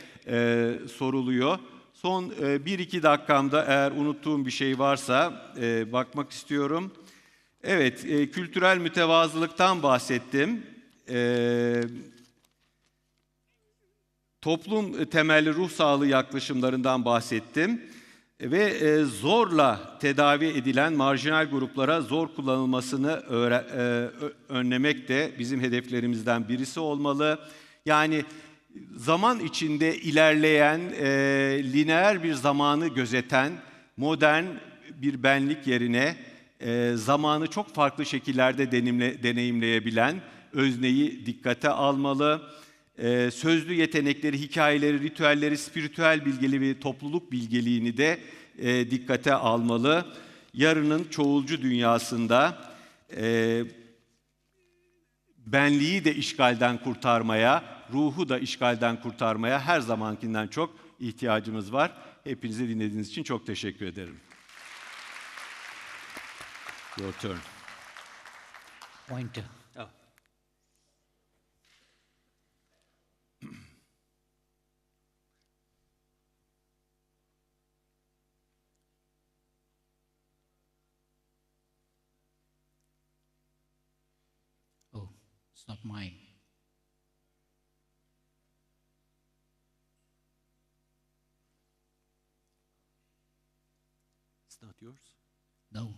S4: soruluyor. Son 1-2 dakikamda eğer unuttuğum bir şey varsa bakmak istiyorum. Evet, kültürel mütevazılıktan bahsettim. Toplum temelli ruh sağlığı yaklaşımlarından bahsettim. Ve zorla tedavi edilen marjinal gruplara zor kullanılmasını önlemek de bizim hedeflerimizden birisi olmalı. Yani zaman içinde ilerleyen, lineer bir zamanı gözeten modern bir benlik yerine zamanı çok farklı şekillerde deneyimleyebilen özneyi dikkate almalı. Sözlü yetenekleri, hikayeleri, ritüelleri, spiritüel bilgeliği ve topluluk bilgeliğini de dikkate almalı. Yarının çoğulcu dünyasında benliği de işgalden kurtarmaya, ruhu da işgalden kurtarmaya her zamankinden çok ihtiyacımız var. Hepinizi dinlediğiniz için çok teşekkür ederim. Your turn.
S5: Pointer.
S4: Oh.
S5: Oh, it's not mine.
S4: It's not yours?
S5: No.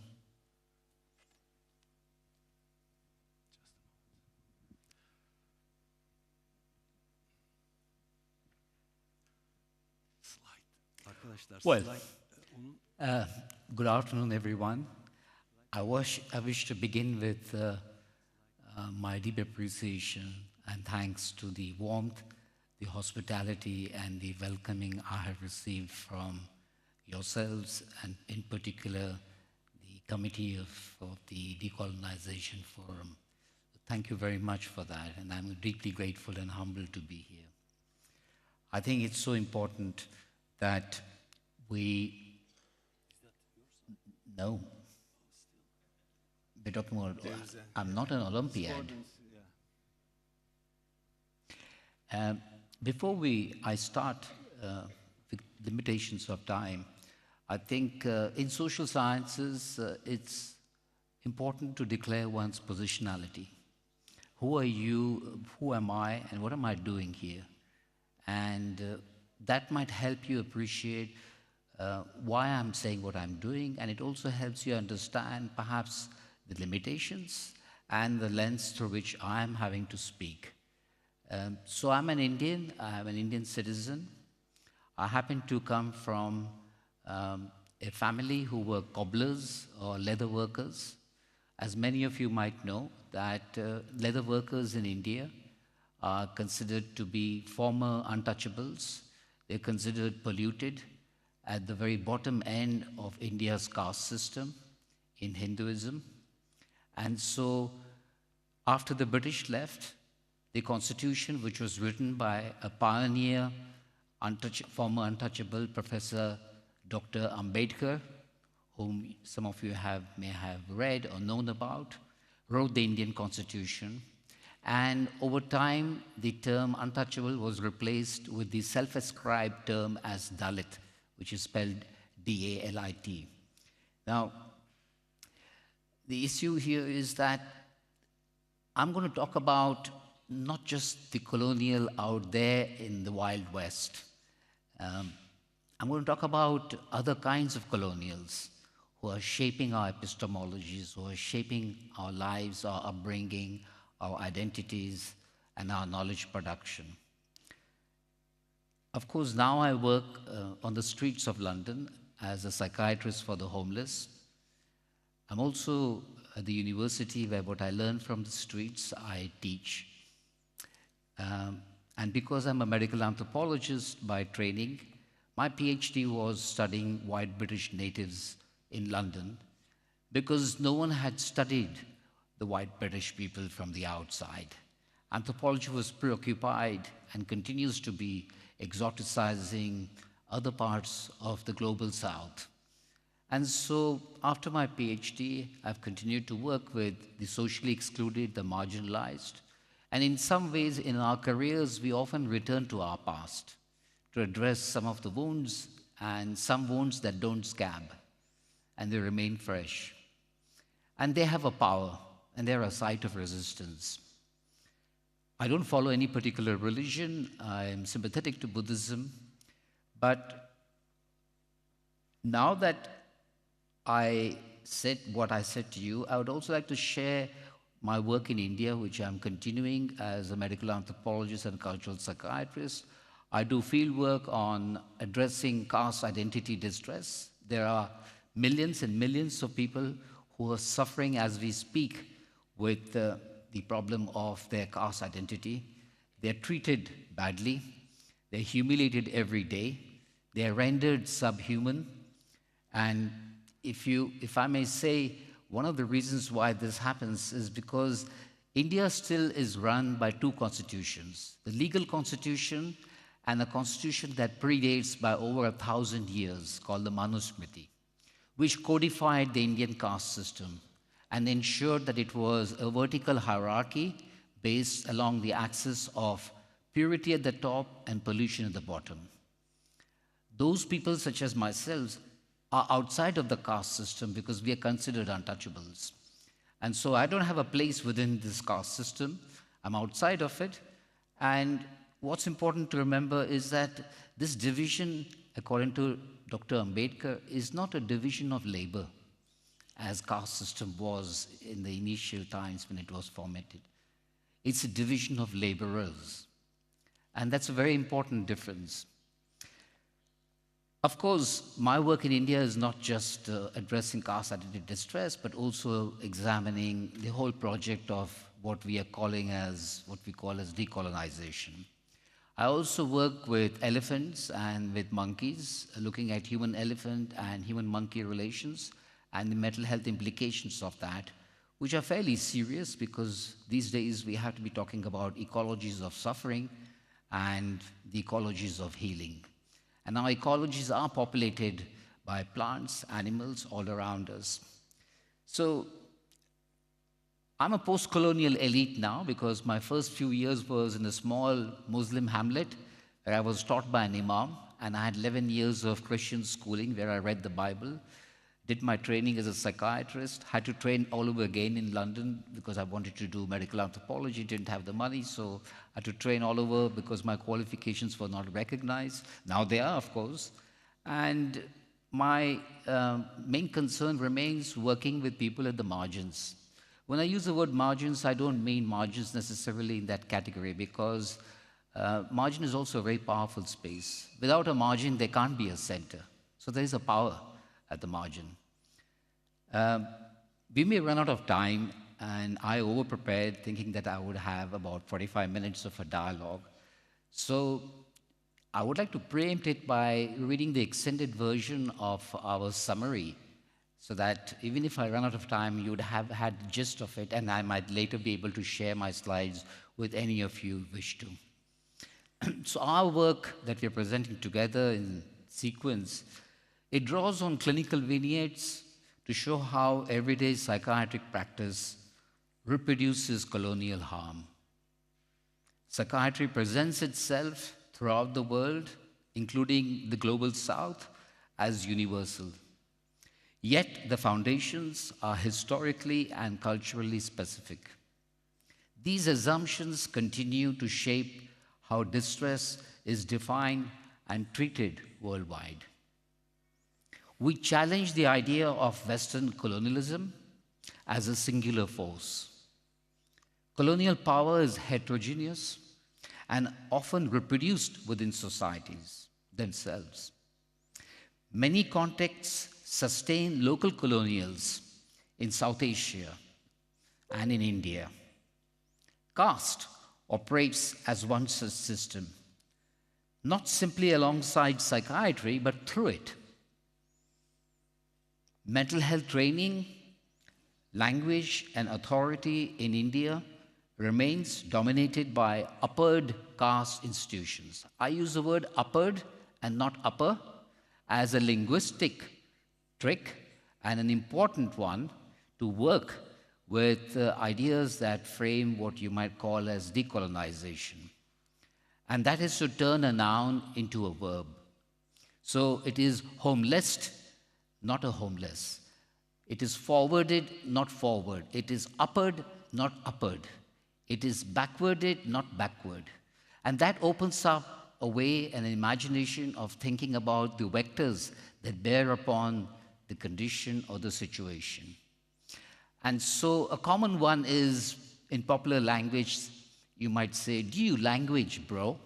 S5: Well, good afternoon, everyone. I wish to begin with my deep appreciation and thanks to the warmth, the hospitality, and the welcoming I have received from yourselves, and in particular, the committee of the Decolonization Forum. Thank you very much for that, and I'm deeply grateful and humbled to be here. I think it's so important that we... No. We're talking about, I'm not an Olympiad. Before I start with limitations of time, I think in social sciences, it's important to declare one's positionality. Who are you, who am I, and what am I doing here? And that might help you appreciate why I'm saying what I'm doing, and it also helps you understand perhaps the limitations and the lens through which I'm having to speak. So I'm an Indian citizen. I happen to come from a family who were cobblers or leather workers. As many of you might know, that leather workers in India are considered to be former untouchables. They're considered polluted at the very bottom end of India's caste system in Hinduism. And so after the British left, the constitution, which was written by a pioneer, former untouchable Professor Dr. Ambedkar, whom some of you may have read or known about, wrote the Indian constitution. And over time, the term untouchable was replaced with the self-ascribed term as Dalit, which is spelled D-A-L-I-T. Now, the issue here is that I'm going to talk about not just the colonial out there in the Wild West. I'm going to talk about other kinds of colonials who are shaping our epistemologies, who are shaping our lives, our upbringing, our identities, and our knowledge production. Of course, now I work on the streets of London as a psychiatrist for the homeless. I'm also at the university where what I learn from the streets, I teach. And because I'm a medical anthropologist by training, my PhD was studying white British natives in London because no one had studied the white British people from the outside. Anthropology was preoccupied and continues to be exoticizing other parts of the global South. And so after my PhD, I've continued to work with the socially excluded, the marginalized. And in some ways, in our careers, we often return to our past to address some of the wounds and some wounds that don't scab, and they remain fresh. And they have a power, and they're a site of resistance. I don't follow any particular religion. I am sympathetic to Buddhism. But now that I said what I said to you, I would also like to share my work in India, which I'm continuing as a medical anthropologist and cultural psychiatrist. I do field work on addressing caste identity distress. There are millions and millions of people who are suffering as we speak with the problem of their caste identity. They're treated badly. They're humiliated every day. They're rendered subhuman. And if I may say, one of the reasons why this happens is because India still is run by two constitutions, the legal constitution and a constitution that predates by over 1,000 years called the Manusmriti, which codified the Indian caste system and ensured that it was a vertical hierarchy based along the axis of purity at the top and pollution at the bottom. Those people, such as myself, are outside of the caste system because we are considered untouchables. And so I don't have a place within this caste system. I'm outside of it. And what's important to remember is that this division, according to Dr. Ambedkar, is not a division of labor, as caste system was in the initial times when it was formatted. It's a division of laborers. And that's a very important difference. Of course, my work in India is not just addressing caste identity distress, but also examining the whole project of what we call as decolonization. I also work with elephants and with monkeys, looking at human-elephant and human-monkey relations and the mental health implications of that, which are fairly serious because these days we have to be talking about ecologies of suffering and the ecologies of healing. And our ecologies are populated by plants, animals all around us. So I'm a post-colonial elite now because my first few years was in a small Muslim hamlet where I was taught by an imam, and I had 11 years of Christian schooling where I read the Bible, did my training as a psychiatrist, had to train all over again in London because I wanted to do medical anthropology, didn't have the money, so I had to train all over because my qualifications were not recognized. Now they are, of course. And my main concern remains working with people at the margins. When I use the word margins, I don't mean margins necessarily in that category because margin is also a very powerful space. Without a margin, there can't be a center. So there is a power at the margin. We may run out of time, and I over-prepared thinking that I would have about 45 minutes of a dialogue. So I would like to preempt it by reading the extended version of our summary so that even if I run out of time, you would have had the gist of it, and I might later be able to share my slides with any of you who wish to. So our work that we're presenting together in sequence, it draws on clinical vignettes to show how everyday psychiatric practice reproduces colonial harm. Psychiatry presents itself throughout the world, including the global South, as universal. Yet the foundations are historically and culturally specific. These assumptions continue to shape how distress is defined and treated worldwide. We challenge the idea of Western colonialism as a singular force. Colonial power is heterogeneous, and often reproduced within societies themselves. Many contexts sustain local colonials in South Asia and in India. Caste operates as one such system, not simply alongside psychiatry, but through it. Mental health training, language, and authority in India remains dominated by uppered caste institutions. I use the word uppered and not upper as a linguistic trick and an important one to work with ideas that frame what you might call as decolonization. And that is to turn a noun into a verb. So it is homeless, not a homeless. It is forwarded, not forward. It is uppered, not uppered. It is backwarded, not backward. And that opens up a way, an imagination of thinking about the vectors that bear upon the condition or the situation. And so a common one is, in popular language, you might say, do you language, bro?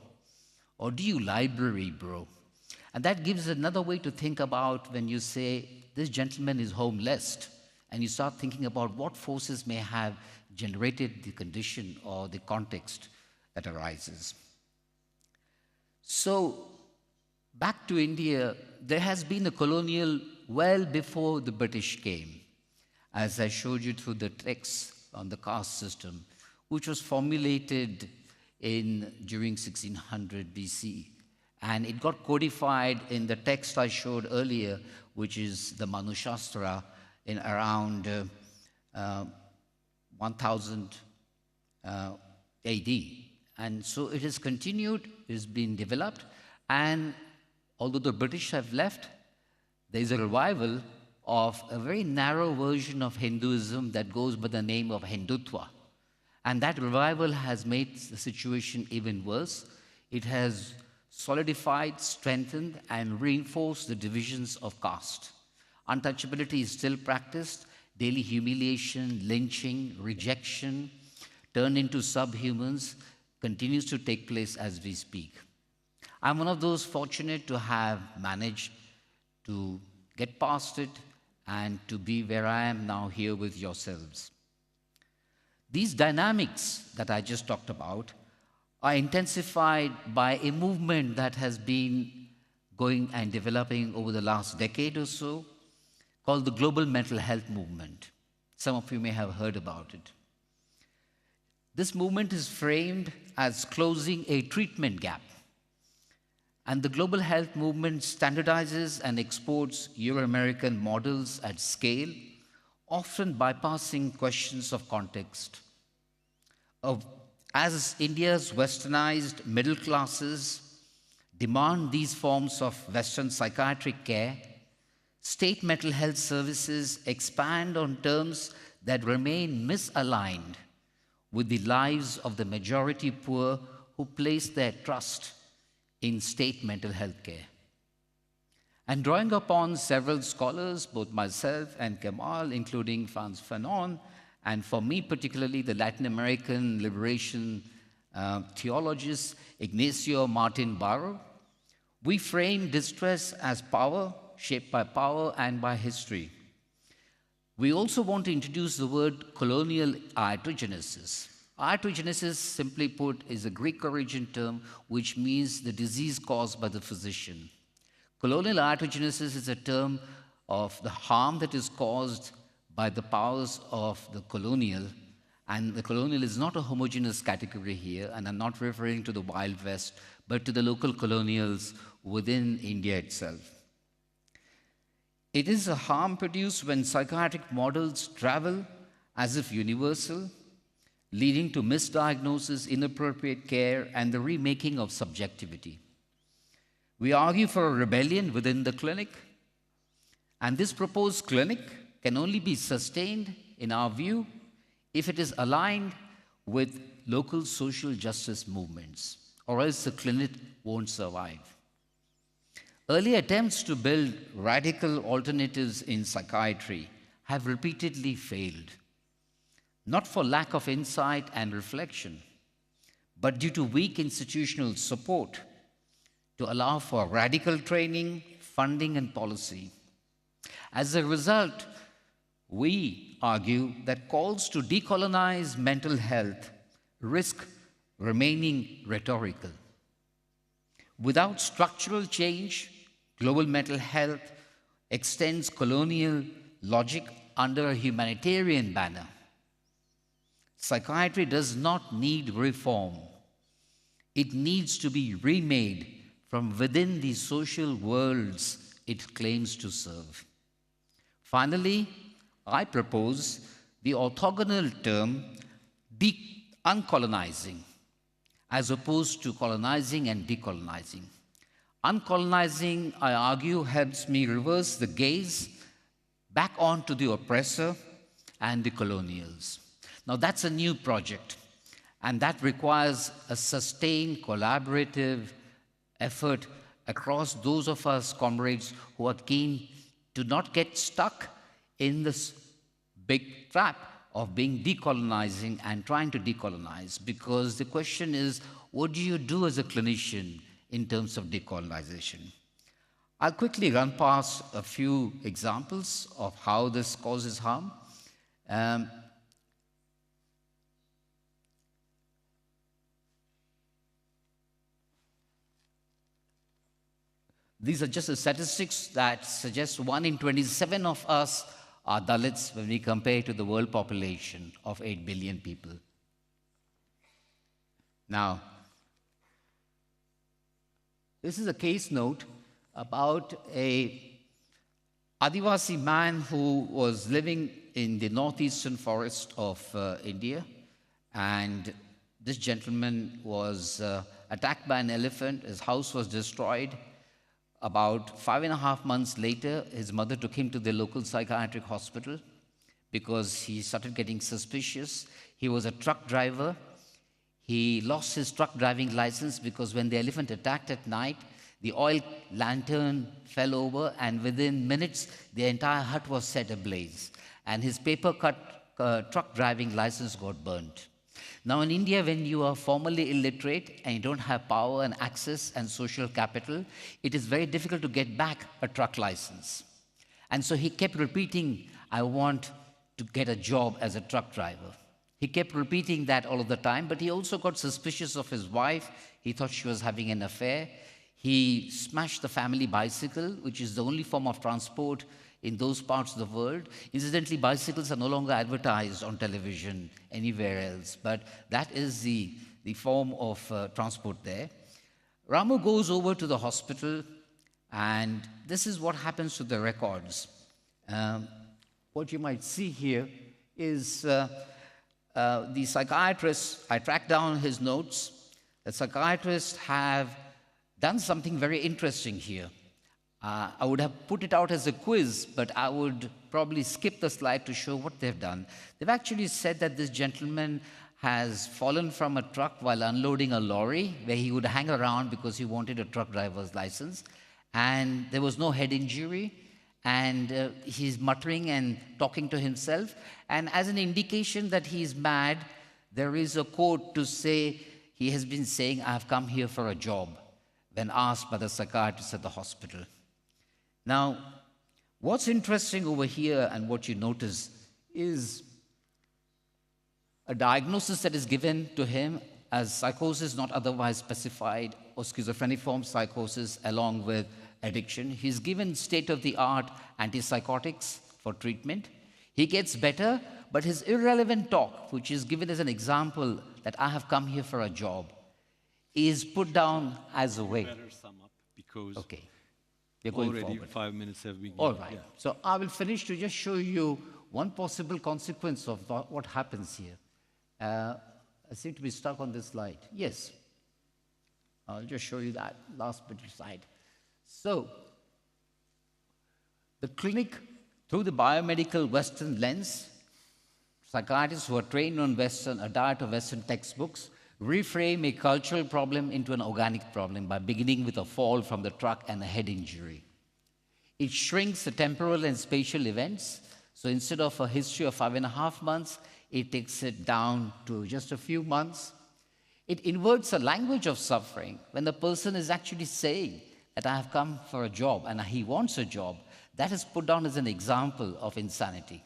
S5: Or do you library, bro? And that gives another way to think about when you say, this gentleman is homeless, and you start thinking about what forces may have generated the condition or the context that arises. So, back to India, there has been a colonial well before the British came, as I showed you through the text on the caste system, which was formulated during 1600 BC. And it got codified in the text I showed earlier, which is the Manu Shastra, in around 1000 AD. And so it has continued, it has been developed, and although the British have left, there is a revival of a very narrow version of Hinduism that goes by the name of Hindutva. And that revival has made the situation even worse. It has solidified, strengthened, and reinforced the divisions of caste. Untouchability is still practiced. Daily humiliation, lynching, rejection, turned into subhumans, continues to take place as we speak. I'm one of those fortunate to have managed to get past it and to be where I am now here with yourselves. These dynamics that I just talked about are intensified by a movement that has been going and developing over the last decade or so, called the Global Mental Health Movement. Some of you may have heard about it. This movement is framed as closing a treatment gap. And the global health movement standardizes and exports Euro-American models at scale, often bypassing questions of context. As India's westernized middle classes demand these forms of Western psychiatric care, state mental health services expand on terms that remain misaligned with the lives of the majority poor who place their trust in state mental health care. And drawing upon several scholars, both myself and Kemal, including Frantz Fanon, and for me particularly, the Latin American liberation theologist Ignacio Martin Barro, we frame distress as power, shaped by power and by history. We also want to introduce the word colonial iatrogenesis. Iatrogenesis, simply put, is a Greek origin term which means the disease caused by the physician. Colonial iatrogenesis is a term of the harm that is caused by the powers of the colonial, and the colonial is not a homogeneous category here, and I'm not referring to the Wild West, but to the local colonials within India itself. It is a harm produced when psychiatric models travel as if universal, leading to misdiagnosis, inappropriate care, and the remaking of subjectivity. We argue for a rebellion within the clinic, and this proposed clinic can only be sustained, in our view, if it is aligned with local social justice movements, or else the clinic won't survive. Early attempts to build radical alternatives in psychiatry have repeatedly failed, not for lack of insight and reflection, but due to weak institutional support to allow for radical training, funding, and policy. As a result, we argue that calls to decolonize mental health risk remaining rhetorical. Without structural change, global mental health extends colonial logic under a humanitarian banner. Psychiatry does not need reform. It needs to be remade from within the social worlds it claims to serve. Finally, I propose the orthogonal term uncolonizing, as opposed to colonizing and decolonizing. Uncolonizing, I argue, helps me reverse the gaze back onto the oppressor and the colonials. Now, that's a new project, and that requires a sustained collaborative effort across those of us comrades who are keen to not get stuck in this big trap of being decolonizing and trying to decolonize, because the question is, what do you do as a clinician in terms of decolonization? I'll quickly run past a few examples of how this causes harm. These are just the statistics that suggest 1 in 27 of us are Dalits when we compare to the world population of 8 billion people. Now, this is a case note about a Adivasi man who was living in the northeastern forest of India, and this gentleman was attacked by an elephant. His house was destroyed. About 5.5 months later, his mother took him to the local psychiatric hospital because he started getting suspicious. He was a truck driver. He lost his truck driving license because when the elephant attacked at night, the oil lantern fell over, and within minutes, the entire hut was set ablaze, and his paper-cut truck driving license got burnt. Now, in India, when you are formally illiterate and you don't have power and access and social capital, it is very difficult to get back a truck license. And so he kept repeating, I want to get a job as a truck driver. He kept repeating that all of the time, but he also got suspicious of his wife. He thought she was having an affair. He smashed the family bicycle, which is the only form of transport in those parts of the world. Incidentally, bicycles are no longer advertised on television anywhere else, but that is the form of transport there. Ramu goes over to the hospital, and this is what happens to the records. What you might see here is the psychiatrist. I tracked down his notes. The psychiatrists have done something very interesting here. I would have put it out as a quiz, but I would probably skip the slide to show what they've done. They've actually said that this gentleman has fallen from a truck while unloading a lorry where he would hang around because he wanted a truck driver's license, and there was no head injury, and he's muttering and talking to himself, and as an indication that he's mad, there is a quote to say he has been saying, "I've come here for a job," when asked by the psychiatrist at the hospital. Now, what's interesting over here and what you notice is a diagnosis that is given to him as psychosis not otherwise specified, or schizophreniform psychosis along with addiction. He's given state-of-the-art antipsychotics for treatment. He gets better, but his irrelevant talk, which is given as an example that I have come here for a job, is put down as a way.
S4: Better sum up because
S5: okay. We're going
S4: already
S5: forward.
S4: 5 minutes have been given.
S5: All right.
S4: Yeah.
S5: So I will finish to just show you one possible consequence of what happens here. I seem to be stuck on this slide. Yes. I'll just show you that last bit slide. So the clinic, through the biomedical Western lens, psychiatrists who are trained on a diet of Western textbooks, reframe a cultural problem into an organic problem by beginning with a fall from the truck and a head injury. It shrinks the temporal and spatial events. So instead of a history of 5.5 months, it takes it down to just a few months. It inverts a language of suffering when the person is actually saying that I have come for a job and he wants a job. That is put down as an example of insanity.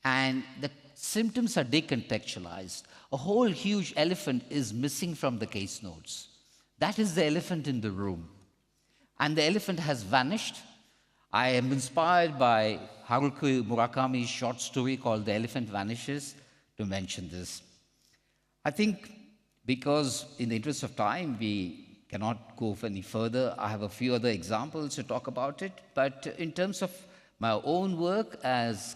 S5: And the symptoms are decontextualized. A whole huge elephant is missing from the case notes. That is the elephant in the room. And the elephant has vanished. I am inspired by Haruki Murakami's short story called The Elephant Vanishes to mention this. I think because in the interest of time, we cannot go any further. I have a few other examples to talk about it. But in terms of my own work as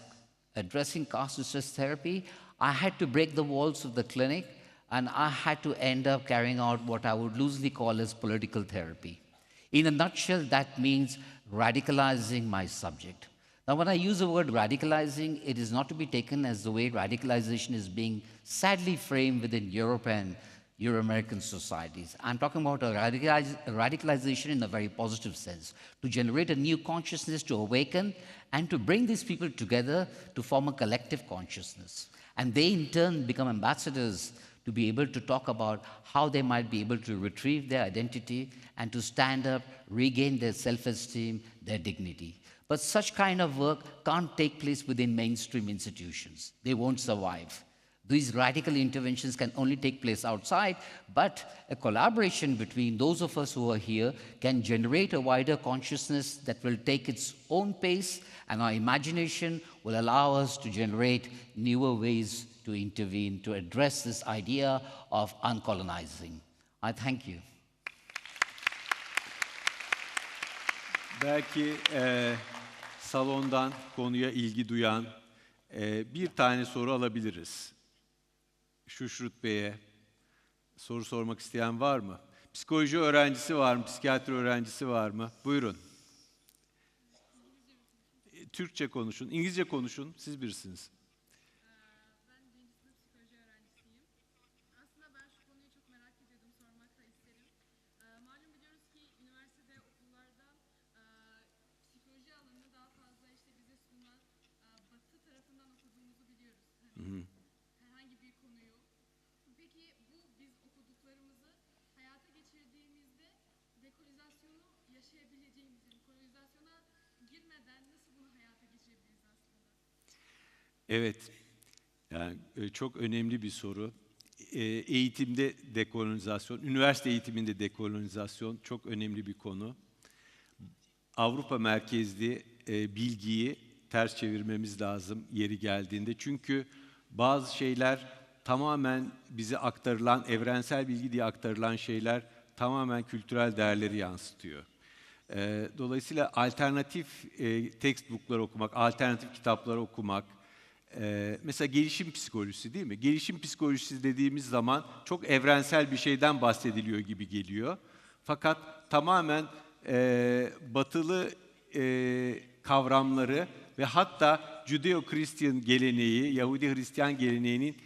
S5: addressing caste distress therapy, I had to break the walls of the clinic, and I had to end up carrying out what I would loosely call as political therapy. In a nutshell, that means radicalizing my subject. Now, when I use the word radicalizing, it is not to be taken as the way radicalization is being sadly framed within Europe and Euro-American societies. I'm talking about a radicalization in a very positive sense, to generate a new consciousness, to awaken, and to bring these people together to form a collective consciousness. And they, in turn, become ambassadors to be able to talk about how they might be able to retrieve their identity and to stand up, regain their self-esteem, their dignity. But such kind of work can't take place within mainstream institutions. They won't survive. These radical interventions can only take place outside, but a collaboration between those of us who are here can generate a wider consciousness that will take its own pace, and our imagination will allow us to generate newer ways to intervene, to address this idea of uncolonizing. I thank you.
S4: Belki salondan konuya ilgi duyan bir tane soru alabiliriz. Sushrut Bey'e soru sormak isteyen var mı? Psikoloji öğrencisi var mı? Psikiyatri öğrencisi var mı? Buyurun. Türkçe konuşun, İngilizce konuşun, siz birisiniz.
S6: Ben birinci sınıf psikoloji öğrencisiyim. Aslında ben şu konuyu çok merak ediyordum, sormak da isterim. Malum biliyoruz ki üniversitede, okullarda psikoloji alanını daha fazla işte bize sunulan Batı tarafından okuduğumuzu biliyoruz. Herhangi bir konuyu. Peki bu biz okuduklarımızı hayata geçirdiğimizde dekolonizasyonu yaşayabileceğimiz, dekolonizasyona girmeden nasıl bunu hayata geçirebiliriz aslında?
S4: Evet, yani çok önemli bir soru. Eğitimde dekolonizasyon, üniversite eğitiminde dekolonizasyon çok önemli bir konu. Avrupa merkezli bilgiyi ters çevirmemiz lazım yeri geldiğinde. Çünkü bazı şeyler tamamen bize aktarılan, evrensel bilgi diye aktarılan şeyler tamamen kültürel değerleri yansıtıyor. Dolayısıyla alternatif textbook'lar okumak, alternatif kitaplar okumak, mesela gelişim psikolojisi değil mi? Gelişim psikolojisi dediğimiz zaman çok evrensel bir şeyden bahsediliyor gibi geliyor. Fakat tamamen batılı kavramları ve hatta Judeo-Hristiyan geleneği, Yahudi-Hristiyan geleneğinin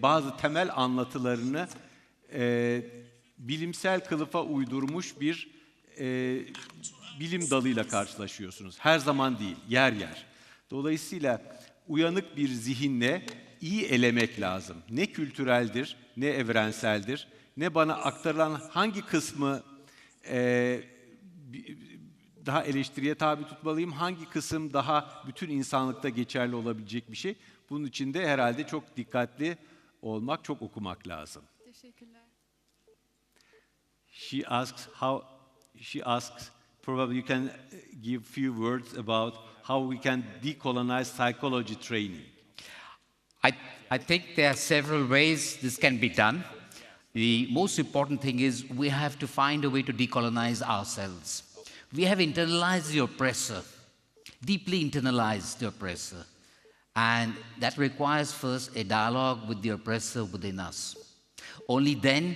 S4: bazı temel anlatılarını bilimsel kılıfa uydurmuş bir bilim dalıyla karşılaşıyorsunuz. Her zaman değil, yer yer. Dolayısıyla uyanık bir zihinle iyi elemek lazım. Ne kültüreldir, ne evrenseldir, ne bana aktarılan hangi kısmı daha eleştiriye tabi tutmalıyım, hangi kısım daha bütün insanlıkta geçerli olabilecek bir şey. Bunun için de herhalde çok dikkatli olmak, çok okumak lazım.
S6: Teşekkürler.
S4: She asks, probably you can give few words about how we can decolonize psychology training.
S5: I think there are several ways this can be done. The most important thing is we have to find a way to decolonize ourselves. We have internalized the oppressor, deeply internalized the oppressor. And that requires first a dialogue with the oppressor within us. Only then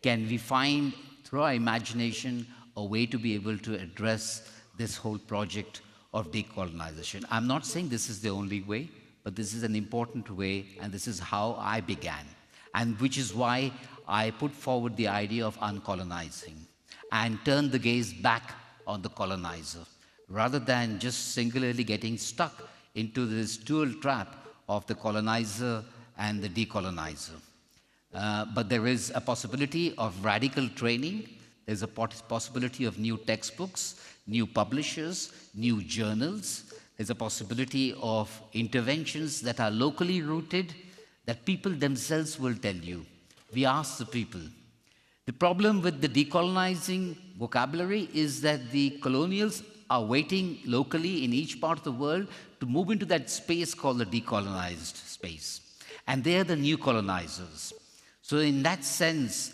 S5: can we find, through our imagination, a way to be able to address this whole project of decolonization. I'm not saying this is the only way, but this is an important way, and this is how I began, and which is why I put forward the idea of uncolonizing and turn the gaze back on the colonizer, rather than just singularly getting stuck into this dual trap of the colonizer and the decolonizer. But there is a possibility of radical training. There's a possibility of new textbooks, new publishers, new journals. There's a possibility of interventions that are locally rooted, that people themselves will tell you. We ask the people. The problem with the decolonizing vocabulary is that the colonials are waiting locally in each part of the world to move into that space called the decolonized space. And they're the new colonizers. So in that sense,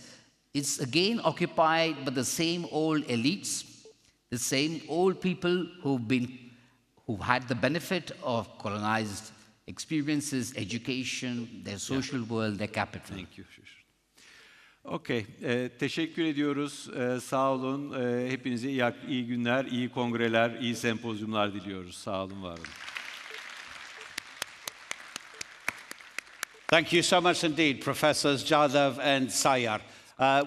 S5: it's again occupied by the same old elites, the same old people who've had the benefit of colonized experiences, education, their social world, their capital.
S4: Thank you. Okay, teşekkür ediyoruz. Sağ olun. Hepinize iyi günler, iyi kongreler, iyi sempozyumlar diliyoruz. Sağ olun, var olun.
S1: Thank you so much indeed, Professors Jadhav and Sayar.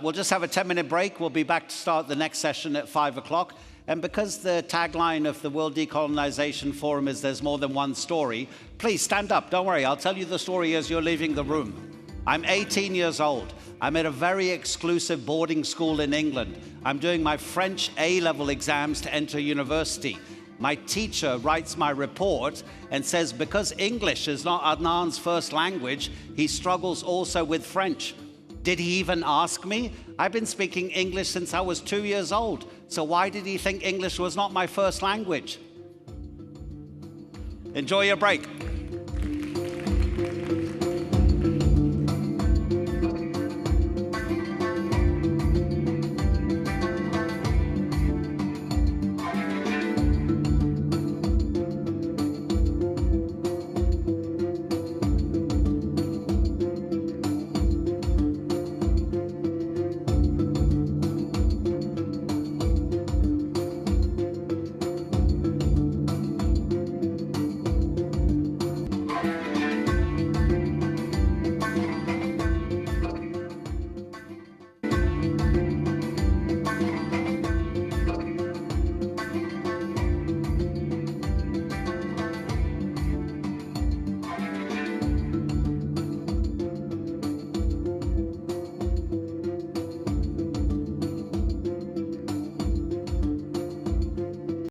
S1: We'll just have a 10-minute break. We'll be back to start the next session at 5 o'clock. And because the tagline of the World Decolonization Forum is there's more than one story, please stand up. Don't worry, I'll tell you the story as you're leaving the room. I'm 18 years old. I'm at a very exclusive boarding school in England. I'm doing my French A-level exams to enter university. My teacher writes my report and says because English is not Adnan's first language, he struggles also with French. Did he even ask me? I've been speaking English since I was 2 years old. So why did he think English was not my first language? Enjoy your break.